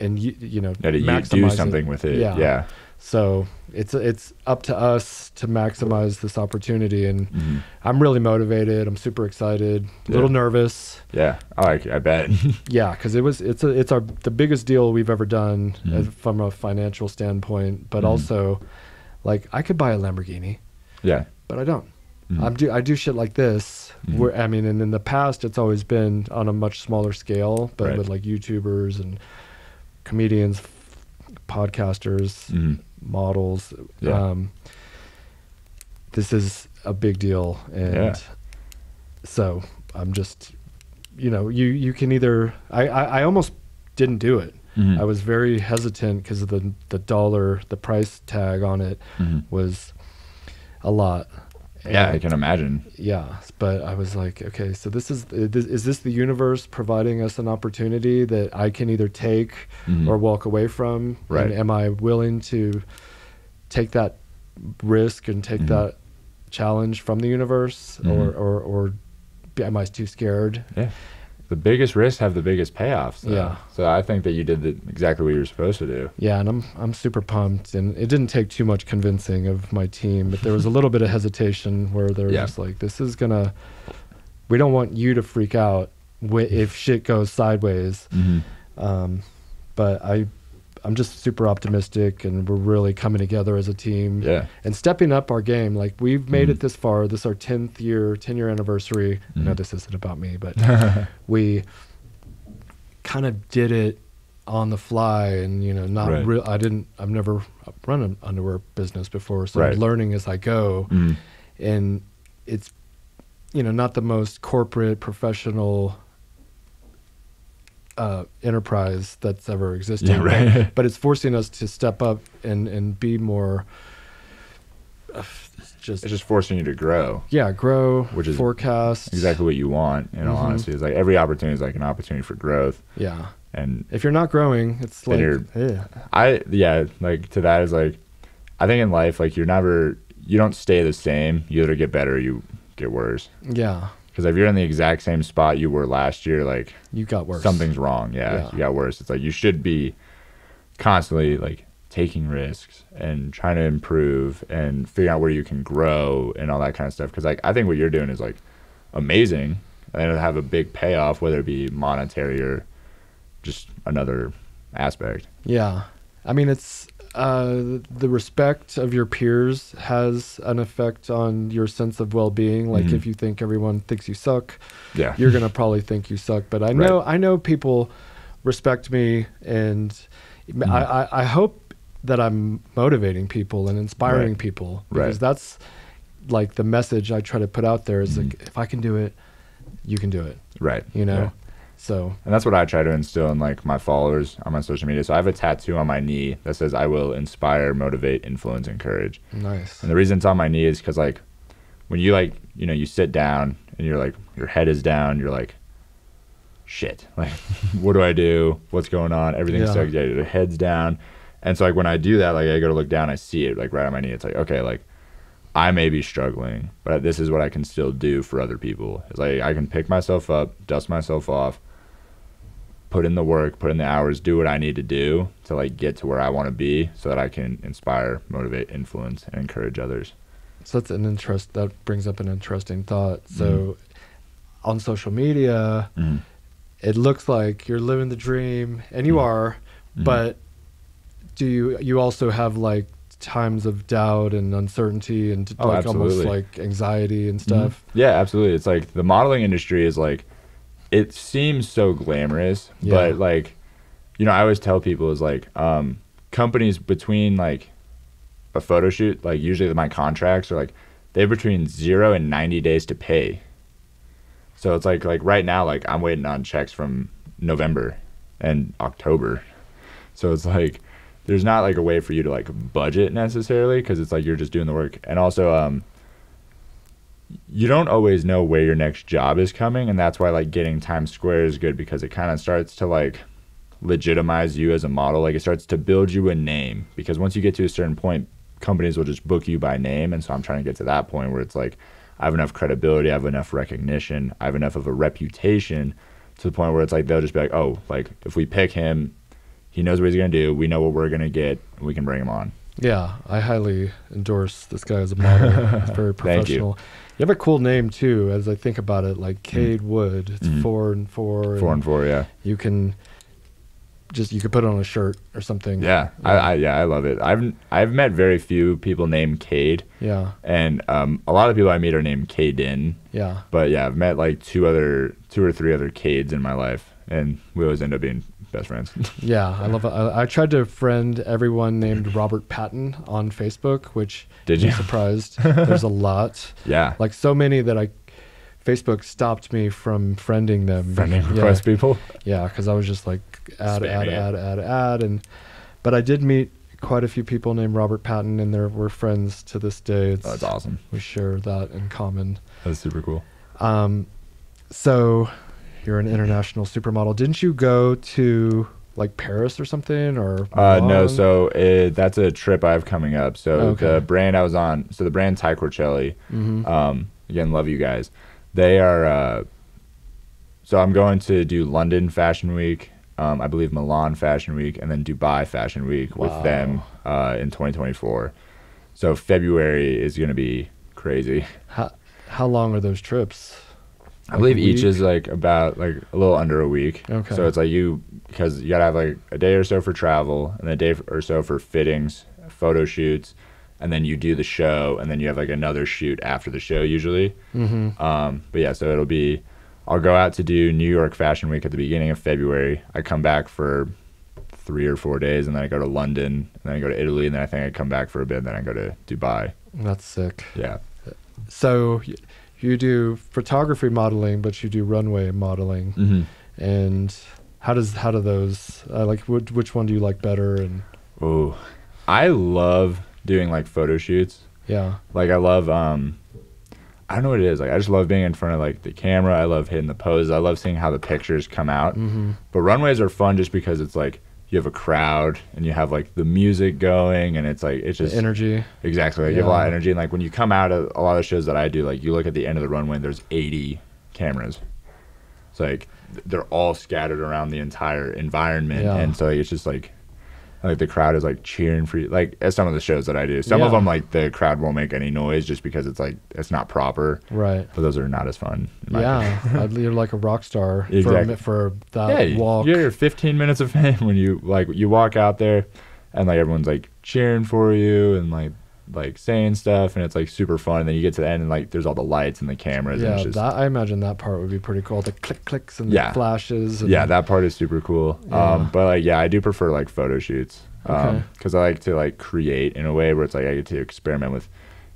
you know, do something with it. Yeah. So it's up to us to maximize this opportunity, and I'm really motivated. I'm super excited, a little nervous. Yeah, I bet. Yeah, because it's the biggest deal we've ever done from a financial standpoint, but also, like, I could buy a Lamborghini. Yeah, but I don't. I do shit like this. Where I mean, and in the past, it's always been on a much smaller scale, but with like YouTubers and comedians, podcasters, models. This is a big deal, and so I'm just, you know, you can either I almost didn't do it. I was very hesitant because of the price tag on it was a lot. And I can imagine. Yeah, but I was like, okay, so is this the universe providing us an opportunity that I can either take or walk away from? Right. And am I willing to take that risk and take that challenge from the universe, or am I too scared? Yeah. The biggest risks have the biggest payoffs. Yeah. So I think that you did exactly what you were supposed to do. Yeah, and I'm super pumped. And it didn't take too much convincing of my team, but there was a little bit of hesitation where they're just like, we don't want you to freak out if shit goes sideways. But I'm just super optimistic, and we're really coming together as a team and stepping up our game. Like, we've made it this far. This is our 10 year anniversary. I know this isn't about me, but we kind of did it on the fly and, you know, not Right. real. I've never run an underwear business before. So Right. I'm learning as I go. Mm. And it's, you know, not the most corporate professional enterprise that's ever existed. Yeah, right. But it's forcing us to step up and be more It's just forcing you to grow, grow, which is forecast. exactly what you want, in all honesty. It's like every opportunity is like an opportunity for growth. Yeah. And If you're not growing, it's like, like to that is like, I think in life, like you don't stay the same. You either get better or you get worse. yeah, Because if you're in the exact same spot you were last year, like you got worse. something's wrong. Yeah, you got worse. It's like you should be constantly like taking risks and trying to improve and figuring out where you can grow and all that kind of stuff. Because like I think what you're doing is like amazing and it'll have a big payoff, whether it be monetary or just another aspect. Yeah. I mean, it's the respect of your peers has an effect on your sense of well-being. Like if you think everyone thinks you suck, Yeah, you're going to probably think you suck. But I know people respect me, and I hope that I'm motivating people and inspiring people, because that's like the message I try to put out there is like, if I can do it, you can do it. Right. You know? Yeah. So, and that's what I try to instill in like my followers on my social media. So I have a tattoo on my knee that says I will inspire, motivate, influence, encourage. nice. And the reason it's on my knee is because like when you like, you know, you sit down and you're like, your head is down, you're like, shit, like what do I do? What's going on? Everything's so, your head's down. And so like when I do that, like I go to look down, I see it like right on my knee. It's like, okay, like I may be struggling, but this is what I can still do for other people. It's like I can pick myself up, dust myself off, put in the work, put in the hours, do what I need to do to like get to where I want to be so that I can inspire, motivate, influence, and encourage others. So that's that brings up an interesting thought. So on social media, it looks like you're living the dream, and you are, but do you also have like times of doubt and uncertainty and like almost like anxiety and stuff? Yeah, absolutely. It's like the modeling industry is like, it seems so glamorous, but like, you know, I always tell people is like, companies between like a photo shoot, like usually my contracts are like, they have between 0 and 90 days to pay. So it's like right now, like I'm waiting on checks from November and October. So it's like, there's not like a way for you to like budget necessarily, because it's like you're just doing the work. And also you don't always know where your next job is coming, and that's why like getting Times Square is good, because it kind of starts to like legitimize you as a model. Like it starts to build you a name, because once you get to a certain point, companies will just book you by name. And so I'm trying to get to that point where it's like I have enough credibility, I have enough recognition, I have enough of a reputation to the point where it's like they'll just be like, oh, like if we pick him, he knows what he's going to do. We know what we're going to get. And we can bring him on. Yeah, I highly endorse this guy as a model. He's very professional. You have a cool name too, as I think about it, like Cade Wood. It's 4 and 4. 4 and 4, yeah. You could put it on a shirt or something. Yeah, I love it. I've met very few people named Cade. Yeah. And a lot of people I meet are named Caden. Yeah. But yeah, I've met like 2 or 3 other Cades in my life, and we always end up being best friends. Yeah, I love it. I tried to friend everyone named Robert Patton on Facebook, which Did you? I'm surprised. There's a lot. Yeah. Like so many that Facebook stopped me from friending them. Friending request people? Yeah, because I was just like add, but I did meet quite a few people named Robert Patton, and we're friends to this day. That's awesome. We share that in common. That's super cool. So you're an international supermodel. Didn't you go to like Paris or something, or no? So that's a trip I have coming up. So the brand I was on, so the brand Ty Corcelli, again, love you guys. They are, so I'm going to do London Fashion Week, I believe Milan Fashion Week, and then Dubai Fashion Week with them in 2024. So February is going to be crazy. How long are those trips? I believe each is like about like a little under a week. Okay. So it's like because you gotta have like a day or so for travel and a day or so for fittings, photo shoots, and then you do the show, and then you have like another shoot after the show usually. But yeah, so I'll go out to do New York Fashion Week at the beginning of February. I come back for 3 or 4 days, and then I go to London, and then I go to Italy, and then I think I come back for a bit, and then I go to Dubai. That's sick. Yeah. So you do photography modeling, but you do runway modeling. Mm-hmm. And how do those like which one do you like better? And oh, I love doing like photo shoots. Yeah. Like I love I don't know what it is. Like I just love being in front of like the camera. I love hitting the poses. I love seeing how the pictures come out. Mm-hmm. But runways are fun just because it's like you have a crowd and you have like the music going, and it's like it's just the energy. Exactly. Like, you have a lot of energy, and like when you come out of a lot of shows that I do, like you look at the end of the runway and there's 80 cameras. It's like they're all scattered around the entire environment, and so it's just like the crowd is like cheering for you. Like at some of the shows that I do, some of them like the crowd won't make any noise just because it's like it's not proper. Right. But those are not as fun. You're like a rock star for that walk. Yeah, you're 15 minutes of fame when you walk out there, and like everyone's like cheering for you and like saying stuff, and it's like super fun. And then you get to the end, and like there's all the lights and the cameras. Yeah, and it's just, I imagine that part would be pretty cool. The clicks and the flashes. And that part is super cool. But like I do prefer like photo shoots because I like to like create in a way where it's like I get to experiment with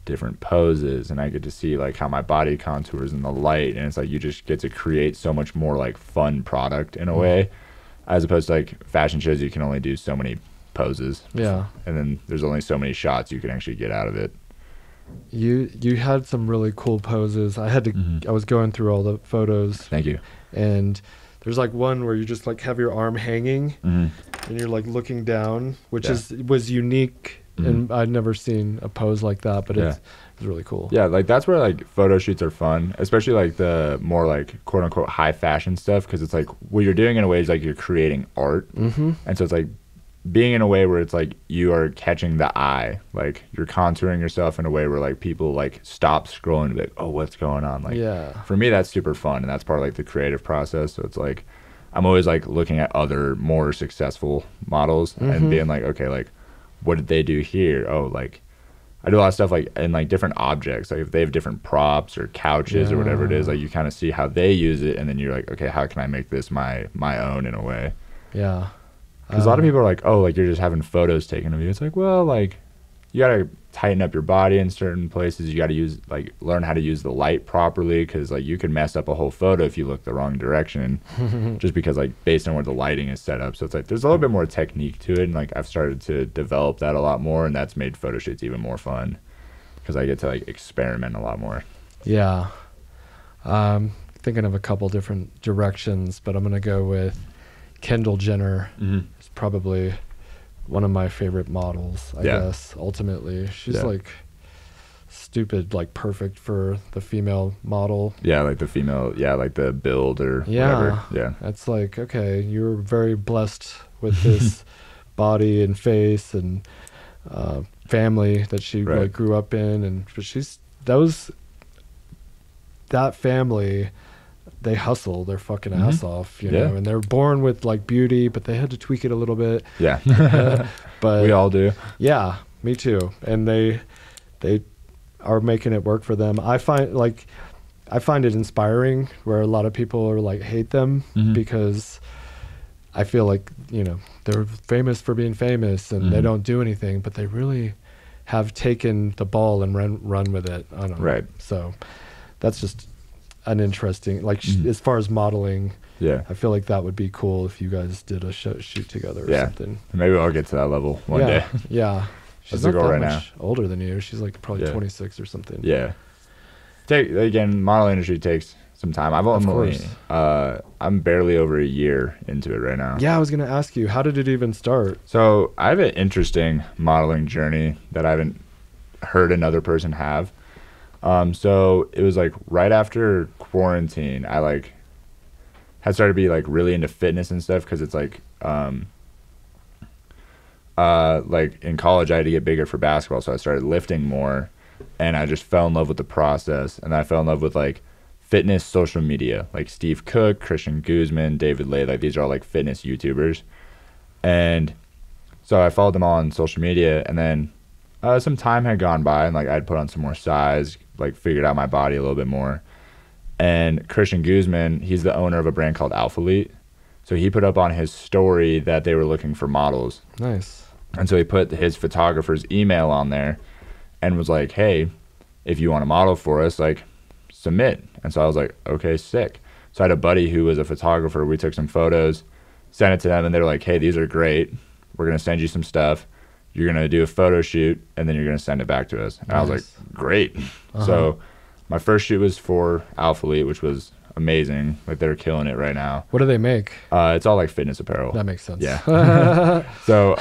different poses, and I get to see like how my body contours in the light, and it's like you just get to create so much more like fun product in a way, as opposed to like fashion shows. You can only do so many poses, and then there's only so many shots you can actually get out of it. You had some really cool poses. I had to I was going through all the photos. Thank you. And there's like one where you just like have your arm hanging and you're like looking down, which was unique, and I'd never seen a pose like that, but it's really cool. Yeah, like that's where like photo shoots are fun, especially like the more like quote unquote high fashion stuff, because it's like what you're doing in a way is like you're creating art, and so it's like being in a way where it's like you are catching the eye, like you're contouring yourself in a way where like people like stop scrolling and be like, oh, what's going on? Like, for me, that's super fun, and that's part of like the creative process. So it's like I'm always like looking at other more successful models and being like, okay, like what did they do here? Oh, like I do a lot of stuff like in like different objects, like if they have different props or couches or whatever it is, like you kind of see how they use it, and then you're like, okay, how can I make this my own in a way? Yeah. Because a lot of people are like, oh, like you're just having photos taken of you. It's like, well, like you got to tighten up your body in certain places. You got to learn how to use the light properly, because like you can mess up a whole photo if you look the wrong direction just because like based on where the lighting is set up. So it's like there's a little bit more technique to it, and like I've started to develop that a lot more, and that's made photo shoots even more fun because I get to like experiment a lot more. Yeah. Thinking of a couple different directions, but I'm going to go with Kendall Jenner. Is probably one of my favorite models, I guess, ultimately. She's like stupid, like perfect for the female model. Yeah, like the female, like the build or whatever. Yeah. It's like, okay, you're very blessed with this body and face and family that she like grew up in, but that family, they hustle their fucking ass off, you know, and they're born with like beauty, but they had to tweak it a little bit. Yeah. But we all do. Yeah, me too. And they are making it work for them. I find it inspiring where a lot of people are like hate them because I feel like, you know, they're famous for being famous and they don't do anything, but they really have taken the ball and run with it. I don't know. Right. So that's just an interesting, like as far as modeling, I feel like that would be cool if you guys did a shoot together or something. Maybe I'll get to that level one day. Yeah. She's not that much older than you. She's like probably 26 or something. Yeah. Again, modeling industry takes some time. I'm barely over a year into it right now. Yeah, I was gonna ask you, how did it even start? So I have an interesting modeling journey that I haven't heard another person have. So it was like right after quarantine, I like had started to be like really into fitness and stuff, because it's like in college I had to get bigger for basketball, so I started lifting more, and I just fell in love with the process, and I fell in love with like fitness social media, like Steve Cook, Christian Guzman, David Lay, like these are all like fitness YouTubers, and so I followed them all on social media, and then some time had gone by, and like I'd put on some more size, like figured out my body a little bit more. And Christian Guzman, he's the owner of a brand called Alphalete, So he put up on his story that they were looking for models. Nice. And so he put his photographer's email on there and was like, hey, if you want to model for us, like, submit. And so I was like, okay, sick. So I had a buddy who was a photographer. We took some photos, sent it to them, and they were like, hey, these are great. We're going to send you some stuff. You're going to do a photo shoot, and then you're going to send it back to us. And I was like, great. So my first shoot was for Alpha Elite, which was amazing. Like, they're killing it right now. What do they make? It's all like fitness apparel. That makes sense. Yeah. So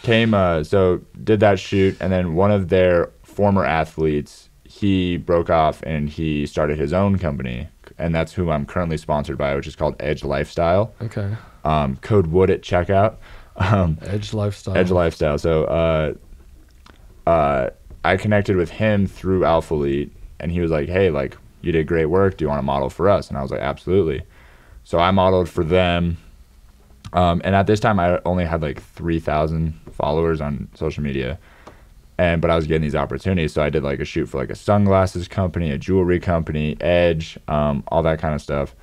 so did that shoot, and then one of their former athletes, he broke off and he started his own company, and that's who I'm currently sponsored by, which is called Edge Lifestyle. Okay. Code Wood at checkout. Edge Lifestyle. Edge Lifestyle. So I connected with him through Alpha Elite, and he was like, hey, like, you did great work. Do you want to model for us? And I was like, absolutely. So I modeled for them. And at this time, I only had like 3,000 followers on social media. But I was getting these opportunities. So I did like a shoot for like a sunglasses company, a jewelry company, Edge, all that kind of stuff.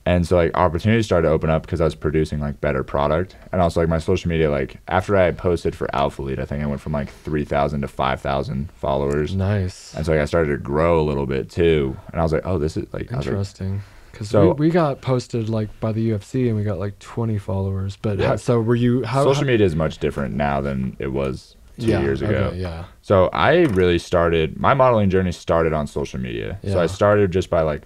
And so like opportunities started to open up because I was producing like better product. And also like my social media, like after I posted for Alpha Elite, I think I went from like 3,000 to 5,000 followers. Nice. And so like I started to grow a little bit too. And I was like, oh, this is like interesting. Because so, we got posted like by the UFC and we got like 20 followers. But yeah. So were you, social media is much different now than it was 2 years ago. Okay, yeah. So I really started, my modeling journey started on social media. Yeah. So I started just by like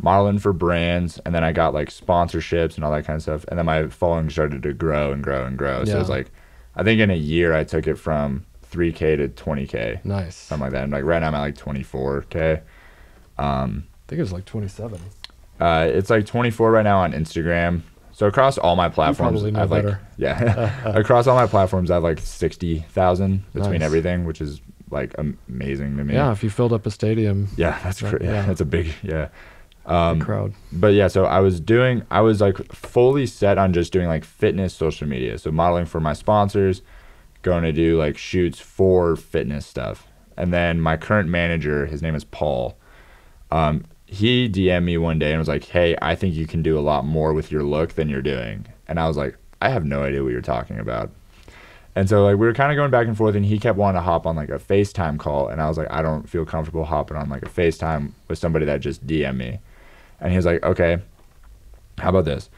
modeling for brands, and then I got like sponsorships and all that kind of stuff. And then my following started to grow and grow and grow. So it was like, I think in a year I took it from 3K to 20K. Nice. Something like that. And like right now I'm at like 24K. I think it was like 27. It's like 24 right now on Instagram. So across all my platforms, I have like, across all my platforms, I have like 60,000 between everything, which is like amazing to me. Yeah, if you filled up a stadium. Yeah, that's a big, crowd. But yeah, so I was like fully set on just doing like fitness social media. So modeling for my sponsors, going to do like shoots for fitness stuff. And then my current manager, his name is Paul. He DM'd me one day and was like, hey, I think you can do a lot more with your look than you're doing. And I was like, I have no idea what you're talking about. And so like we were kind of going back and forth, and he kept wanting to hop on like a FaceTime call. And I was like, I don't feel comfortable hopping on like a FaceTime with somebody that just DM'd me. And he was like, okay, how about this?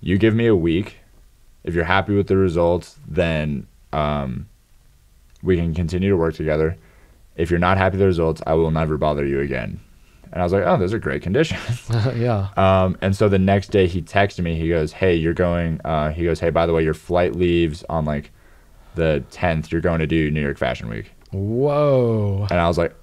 You give me a week. If you're happy with the results, then we can continue to work together. If you're not happy with the results, I will never bother you again. And I was like, oh, those are great conditions. Yeah. And so the next day he texted me. He goes, hey, you're going, he goes, hey, by the way, your flight leaves on like the 10th. You're going to do New York Fashion Week. Whoa. And I was like,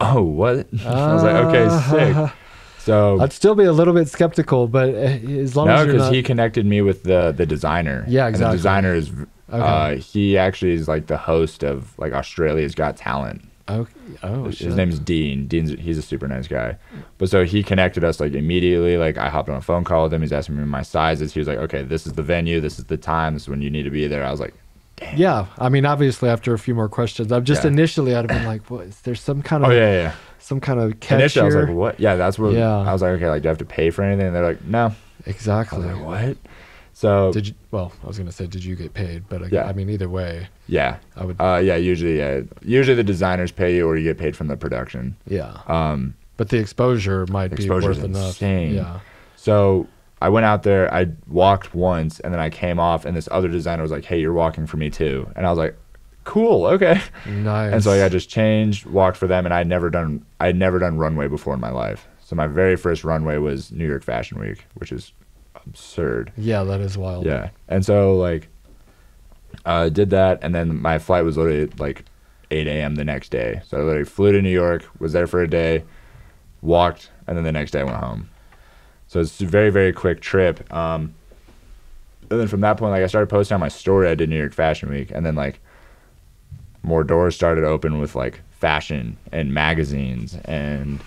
oh, what? I was like, okay, sick. So I'd still be a little bit skeptical, but as long as you're because he connected me with the designer. Yeah, exactly. And the designer is, he actually is like the host of like Australia's Got Talent. Okay. Oh, his name's Dean. He's a super nice guy. But so he connected us like immediately. Like I hopped on a phone call with him. He's asking me my sizes. He was like, okay, this is the venue. This is the time. This is when you need to be there. I was like, damn. Yeah. I mean, obviously after a few more questions, I'm just initially I'd have been like, what, is there some kind of, some kind of catch initially here? I was like, what? Yeah, that's what, I was like, okay, like do I have to pay for anything? And they're like, no. Exactly. I was like, what? So did you, well, I was going to say, did you get paid? But I mean, either way. Yeah. I would. Usually the designers pay you, or you get paid from the production. Yeah. But the exposure might be worth enough. Insane. Yeah. So I went out there, I walked once, and then I came off, and this other designer was like, hey, you're walking for me too. And I was like, cool, okay. Nice. And so I just changed, walked for them, and I'd never done runway before in my life. So my very first runway was New York Fashion Week, which is absurd. Yeah, that is wild. Yeah. And so like did that, and then my flight was literally like 8 a.m. the next day. So I literally flew to New York, was there for a day, walked, and then the next day I went home. So it's a very, very quick trip. And then from that point, like I started posting on my story I did New York Fashion Week, and then like more doors started to open with like fashion and magazines and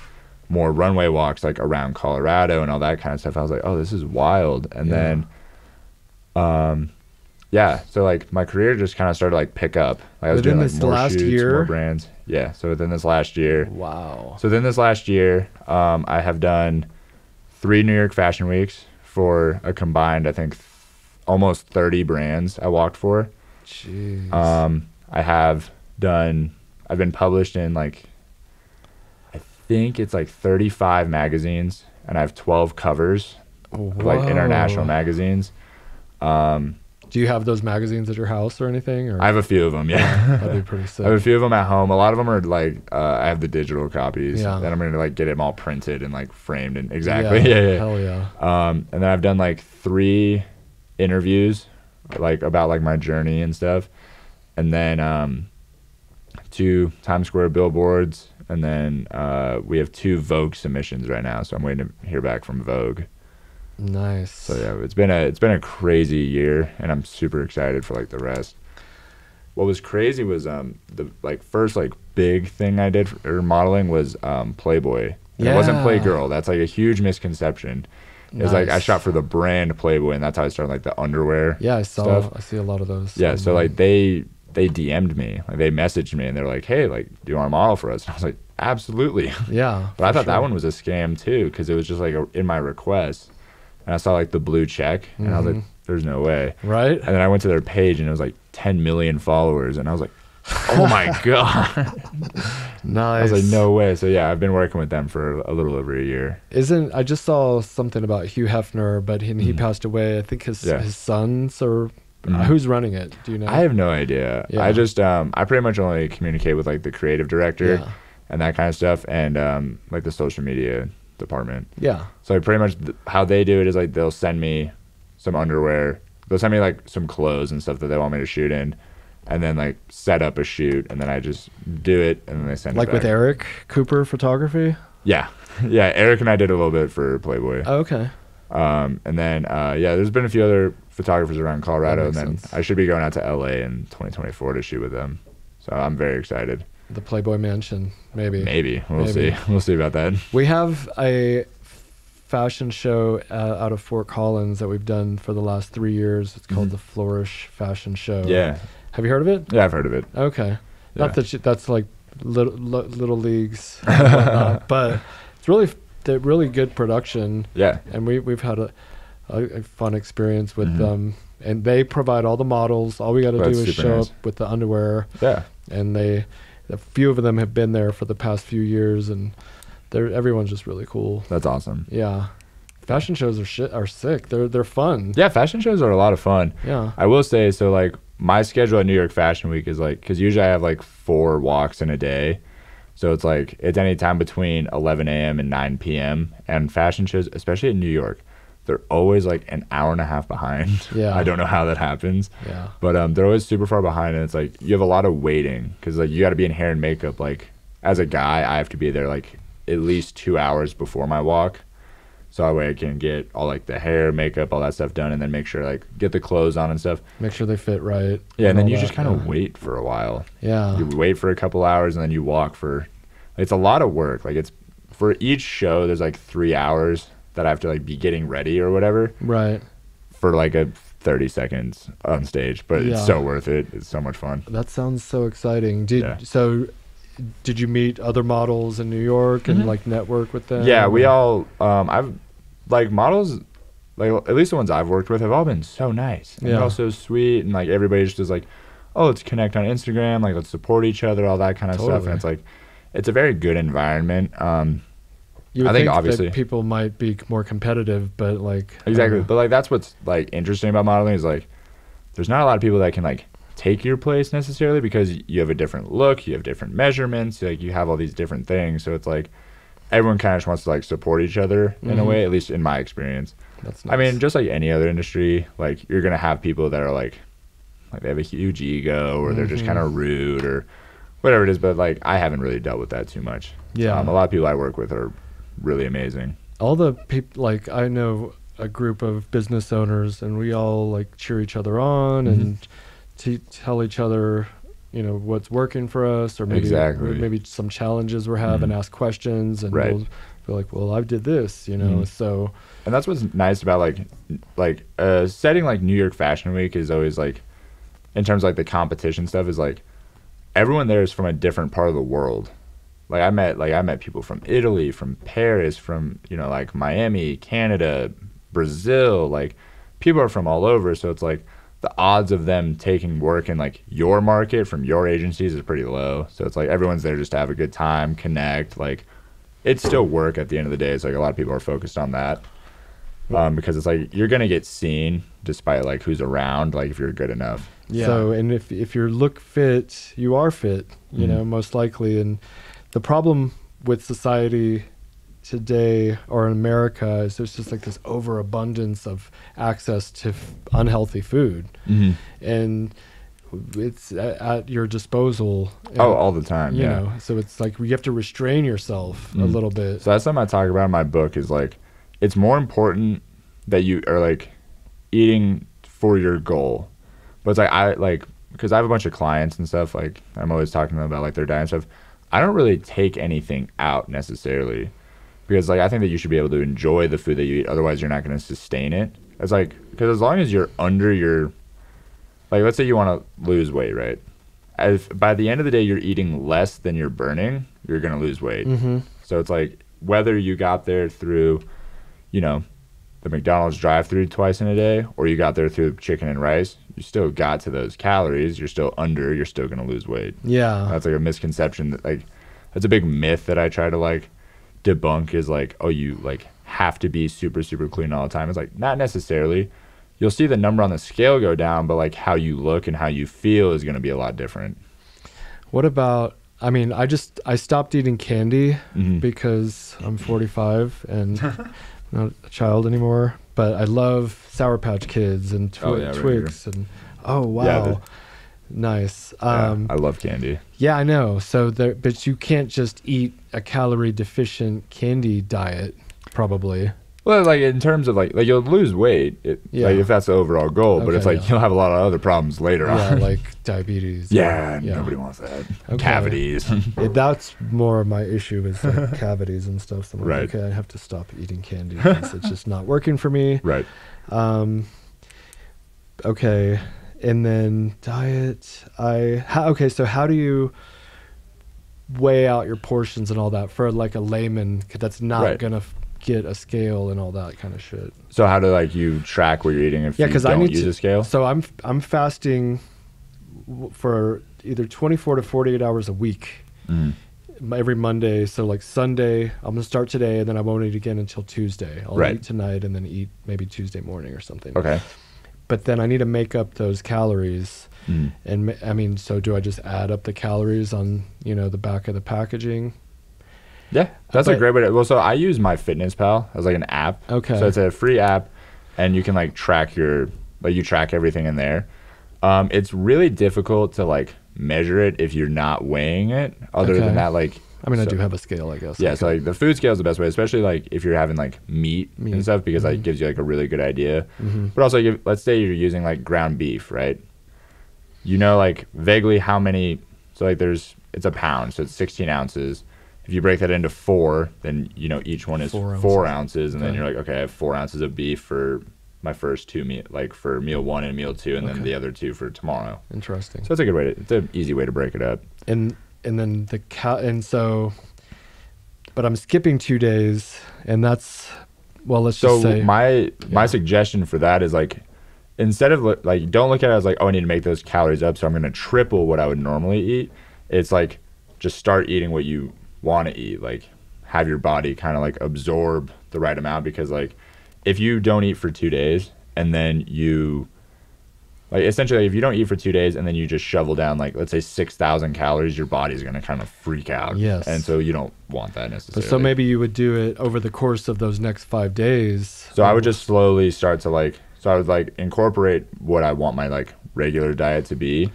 more runway walks like around Colorado and all that kind of stuff. I was like, oh, this is wild. And then so like my career just kind of started like pick up. Like I was doing like more shoots, more brands. Yeah. So within this last year. Wow. So within this last year, I have done 3 New York Fashion Weeks, for a combined, I think, almost 30 brands I walked for. Jeez. I've been published in like, I think it's like 35 magazines, and I have 12 covers of like international magazines. Do you have those magazines at your house or anything? Or? I have a few of them, yeah. That'd be pretty sick. I have a few of them at home. A lot of them are like, I have the digital copies. Yeah. Then I'm going to like get them all printed and like framed and exactly. Yeah. Hell yeah. And then I've done like 3 interviews like about like my journey and stuff. And then 2 Times Square billboards. And then we have 2 Vogue submissions right now. So I'm waiting to hear back from Vogue. Nice. So yeah, it's been a crazy year, and I'm super excited for like the rest. What was crazy was the like first like big thing I did for modeling was Playboy. Yeah. It wasn't Playgirl. That's like a huge misconception. Nice. It's like I shot for the brand Playboy, and that's how I started like the underwear. Yeah, I see a lot of those. Yeah, so like they DM'd me, like they messaged me, and they're like, "Hey, like, do you want to model for us?" And I was like, "Absolutely." Yeah. But I thought that one was a scam too, because it was just like in my request. And I saw like the blue check, and I was like, "There's no way." Right. And then I went to their page, and it was like 10 million followers, and I was like, "Oh my god!" Nice. I was like, "No way!" So yeah, I've been working with them for a little over a year. I just saw something about Hugh Hefner, but he passed away. I think his sons or who's running it? Do you know? I have no idea. Yeah. I just I pretty much only communicate with like the creative director and that kind of stuff, and like the social media department. Yeah. So pretty much how they do it is like they'll send me some underwear. They'll send me like some clothes and stuff that they want me to shoot in, and then like set up a shoot, and then I just do it, and then they send it back. Like with Eric Cooper Photography? Yeah. Yeah, Eric and I did a little bit for Playboy. Oh, okay. And then there's been a few other photographers around Colorado, and then I should be going out to LA in 2024 to shoot with them. So I'm very excited. The Playboy Mansion, maybe. We'll see. We'll see about that. We have a fashion show out of Fort Collins that we've done for the last 3 years. It's called the Flourish Fashion Show. Yeah. Have you heard of it? Yeah, I've heard of it. Okay. Yeah. Not that that's like little leagues, and whatnot, but it's really good production. Yeah. And we've had a fun experience with them, and they provide all the models. All we got to do is show up with the underwear. Yeah. And a few of them have been there for the past few years, and everyone's just really cool. That's awesome. Yeah. Fashion shows are sick. They're fun. Yeah, fashion shows are a lot of fun. Yeah. I will say, so like my schedule at New York Fashion Week is like, because usually I have like 4 walks in a day. So it's like, it's any time between 11 a.m. and 9 p.m. And fashion shows, especially in New York, they're always like an hour and a half behind. Yeah. I don't know how that happens. Yeah. But they're always super far behind, and it's like you have a lot of waiting, because like you got to be in hair and makeup. Like as a guy, I have to be there like at least 2 hours before my walk, so that way I can get all like the hair, makeup, all that stuff done, and then make sure like get the clothes on and stuff. Make sure they fit right. Yeah, and then you just kind of wait for a while. Yeah. You wait for a couple hours, and then you walk for. It's a lot of work. Like it's for each show. There's like 3 hours that I have to like be getting ready or whatever. Right. For like a 30 seconds on stage, but it's so worth it. It's so much fun. That sounds so exciting. Did you meet other models in New York and like network with them? Yeah, we all I've like models, like at least the ones I've worked with have all been so nice. And they're all so sweet, and like everybody just is like, oh, let's connect on Instagram, like let's support each other, all that kind of stuff. And it's like it's a very good environment. You would think obviously that people might be more competitive, but like exactly. But like that's what's like interesting about modeling is like there's not a lot of people that can like take your place necessarily, because you have a different look, you have different measurements, like you have all these different things. So it's like everyone kind of just wants to like support each other in a way, at least in my experience. That's nice. I mean, just like any other industry, like you're gonna have people that are like they have a huge ego, or they're just kind of rude or whatever it is. But like I haven't really dealt with that too much. Yeah. A lot of people I work with are really amazing. All the people, like I know a group of business owners, and we all like cheer each other on and tell each other, you know, what's working for us, or maybe some challenges we're having, ask questions, and we'll be like, well, I did this, you know. So, and that's what's nice about like setting like New York Fashion Week is always like, in terms of like the competition stuff, is like everyone there is from a different part of the world. Like I met people from Italy, from Paris, from, you know, like Miami, Canada, Brazil, like people are from all over. So it's like the odds of them taking work in like your market from your agencies is pretty low. So it's like everyone's there just to have a good time, connect. Like it's still work at the end of the day. It's like a lot of people are focused on that. Because it's like you're gonna get seen despite like who's around, like if you're good enough. Yeah. So and if you look fit, you are fit, you know, most likely. And the problem with society today or in America is there's just like this overabundance of access to unhealthy food, and it's at your disposal. And, all the time. You know, so it's like you have to restrain yourself a little bit. So that's something I talk about in my book is like, it's more important that you are like eating for your goal. But it's like because I have a bunch of clients and stuff, like I'm always talking to them about like their diet and stuff. I don't really take anything out necessarily because like I think that you should be able to enjoy the food that you eat. Otherwise you're not going to sustain it. It's like, because as long as you're under your, like let's say you want to lose weight, right? If by the end of the day you're eating less than you're burning, you're going to lose weight. So it's like whether you got there through, you know, the McDonald's drive-through twice in a day, or you got there through chicken and rice, you still got to those calories. You're still under. You're still gonna lose weight. Yeah, that's like a misconception. That like, that's a big myth that I try to like debunk. Is like, oh, you like have to be super clean all the time. It's like not necessarily. You'll see the number on the scale go down, but like how you look and how you feel is gonna be a lot different. What about? I mean, I stopped eating candy because I'm 45 and not a child anymore. But I love Sour Patch Kids and Twix and wow, nice. I love candy. Yeah, I know. So but you can't just eat a calorie deficient candy diet, probably. Well, like in terms of like you'll lose weight, like if that's the overall goal, but it's like you'll have a lot of other problems later on. Yeah, like diabetes. Nobody wants that. Okay. Cavities. That's more of my issue is like cavities and stuff. So I'm like, okay, I have to stop eating candy because it's just not working for me. Right. Okay, and then diet. So how do you weigh out your portions and all that for like a layman that's not gonna get a scale and all that kind of shit? So how do like you track what you're eating if you don't use a scale? So I'm fasting for either 24 to 48 hours a week every Monday. So like Sunday I'm gonna start today and then I won't eat again until Tuesday. I'll eat tonight and then eat maybe Tuesday morning or something. Okay. But then I need to make up those calories. And I mean, so do I just add up the calories on, you know, the back of the packaging? Yeah, that's a great way to. Well, so I use MyFitnessPal as like an app. Okay. So it's a free app, and you can like track you track everything in there. It's really difficult to like measure it if you're not weighing it. Other than that, like. I mean, I do have a scale, I guess. Yeah, so like the food scale is the best way, especially like if you're having like meat. And stuff, because like gives you like a really good idea. But also, let's say you're using like ground beef, right? You know, like vaguely how many. So like it's a pound, so it's 16 ounces. If you break that into 4, then you know each one is 4 ounces, and then you're like, okay, I have 4 ounces of beef for my first 2 meal, like for meal 1 and meal 2, and then the other 2 for tomorrow. Interesting. So it's a good way it's an easy way to break it up. And then but I'm skipping 2 days, and that's let's just say. So my suggestion for that is like, instead of like, don't look at it as like, oh, I need to make those calories up, so I'm going to triple what I would normally eat. It's like just start eating what you want to eat, like have your body kind of like absorb the right amount, because like if you don't eat for 2 days and then you like essentially if you don't eat for 2 days and then you just shovel down like let's say 6,000 calories, your body's going to kind of freak out. Yes. And so you don't want that necessarily. So maybe you would do it over the course of those next 5 days. So I would just slowly start to like, so I would like incorporate what I want my like regular diet to be.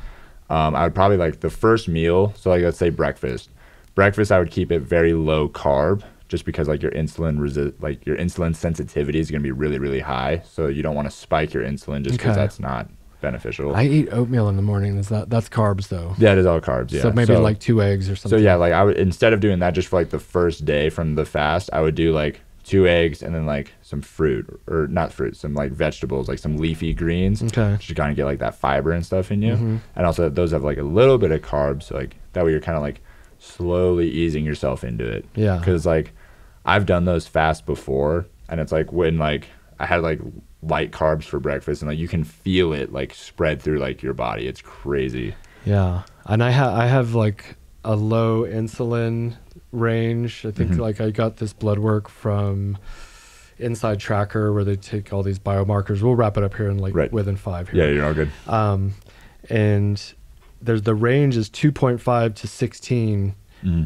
I would probably like the first meal, so like let's say breakfast I would keep it very low carb, just because like your insulin sensitivity is going to be really high, so you don't want to spike your insulin just because that's not beneficial. I eat oatmeal in the morning. That's carbs though? Yeah, it is all carbs. Yeah. So maybe like 2 eggs or something. So yeah, like I would, instead of doing that just for like the first day from the fast, I would do like 2 eggs and then like some fruit, or not fruit, some like vegetables, like some leafy greens. Okay. Just to kind of get like that fiber and stuff in you. And also those have like a little bit of carbs, so like that way you're kind of like slowly easing yourself into it. Yeah. Because like I've done those fasts before, and it's like when like I had like light carbs for breakfast, and like you can feel it like spread through like your body. It's crazy. Yeah. And I have like a low insulin range. I think like I got this blood work from Inside Tracker where they take all these biomarkers. We'll wrap it up here in like within 5 here. Yeah, you're all good. And there's the range is 2.5 to 16,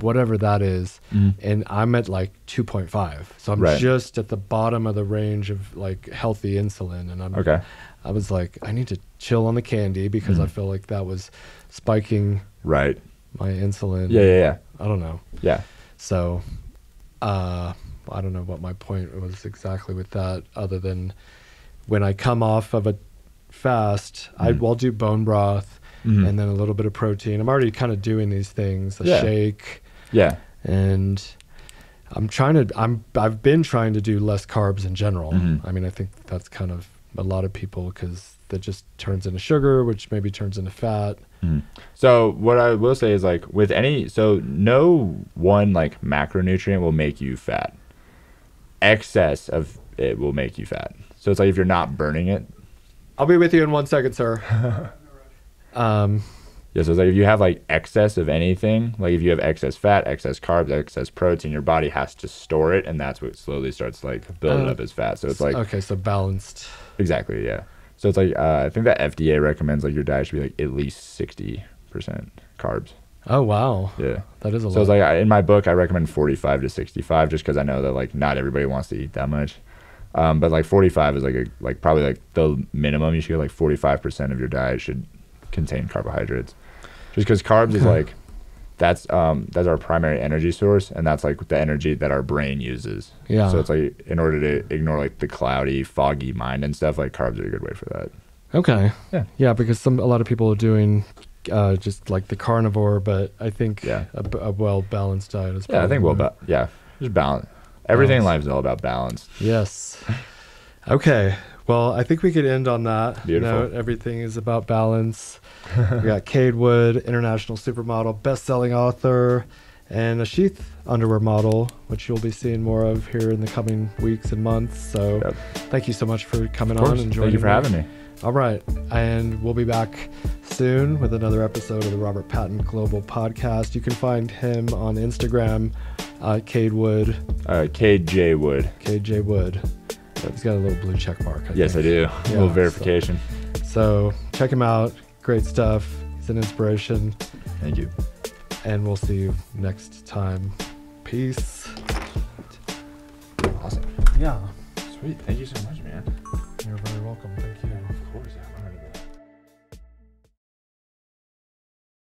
whatever that is. And I'm at like 2.5. So I'm just at the bottom of the range of like healthy insulin. And I was like, I need to chill on the candy because I feel like that was spiking my insulin. Yeah. I don't know. Yeah. So, I don't know what my point was exactly with that, other than when I come off of a fast, I'll do bone broth and then a little bit of protein. I'm already kind of doing these things, a shake. Yeah. And I've been trying to do less carbs in general. I mean, I think that's kind of a lot of people because that just turns into sugar, which maybe turns into fat. So what I will say is like with no one like macronutrient will make you fat. Excess of it will make you fat. So it's like if you're not burning it. I'll be with you in 1 second, sir. Yeah, so it's like if you have like excess of anything, like if you have excess fat, excess carbs, excess protein, your body has to store it, and that's what slowly starts like building up as fat. So it's like so balanced. Exactly, yeah. So it's like I think that FDA recommends like your diet should be like at least 60% carbs. Oh wow. Yeah. That is a lot. So it's like in my book I recommend 45 to 65 just because I know that like not everybody wants to eat that much. But like 45 is like probably like the minimum. You should get like 45% of your diet should contain carbohydrates. Just because carbs is like that's our primary energy source, and that's like the energy that our brain uses. Yeah. So it's like in order to ignore like the cloudy, foggy mind and stuff, like carbs are a good way for that. Okay. Yeah. Yeah, because a lot of people are doing just like the carnivore, but I think a well balanced diet is. Yeah, I think just balance. Everything in life is all about balance. Yes. Okay. Well, I think we could end on that. Beautiful. Note. Everything is about balance. We got Cade Wood, international supermodel, best-selling author, and a SHEATH underwear model, which you'll be seeing more of here in the coming weeks and months. So thank you so much for coming on and joining me. Thank you for having me. All right. And we'll be back soon with another episode of the Robert Patton Global Podcast. You can find him on Instagram, Cade Wood. Cade J. Wood. Cade J. Wood. He's got a little blue check mark. Yes, I do. A little verification. So check him out. Great stuff. He's an inspiration. Thank you. And we'll see you next time. Peace. Awesome. Yeah. Sweet. Thank you so much, man. You're very welcome. Thank you.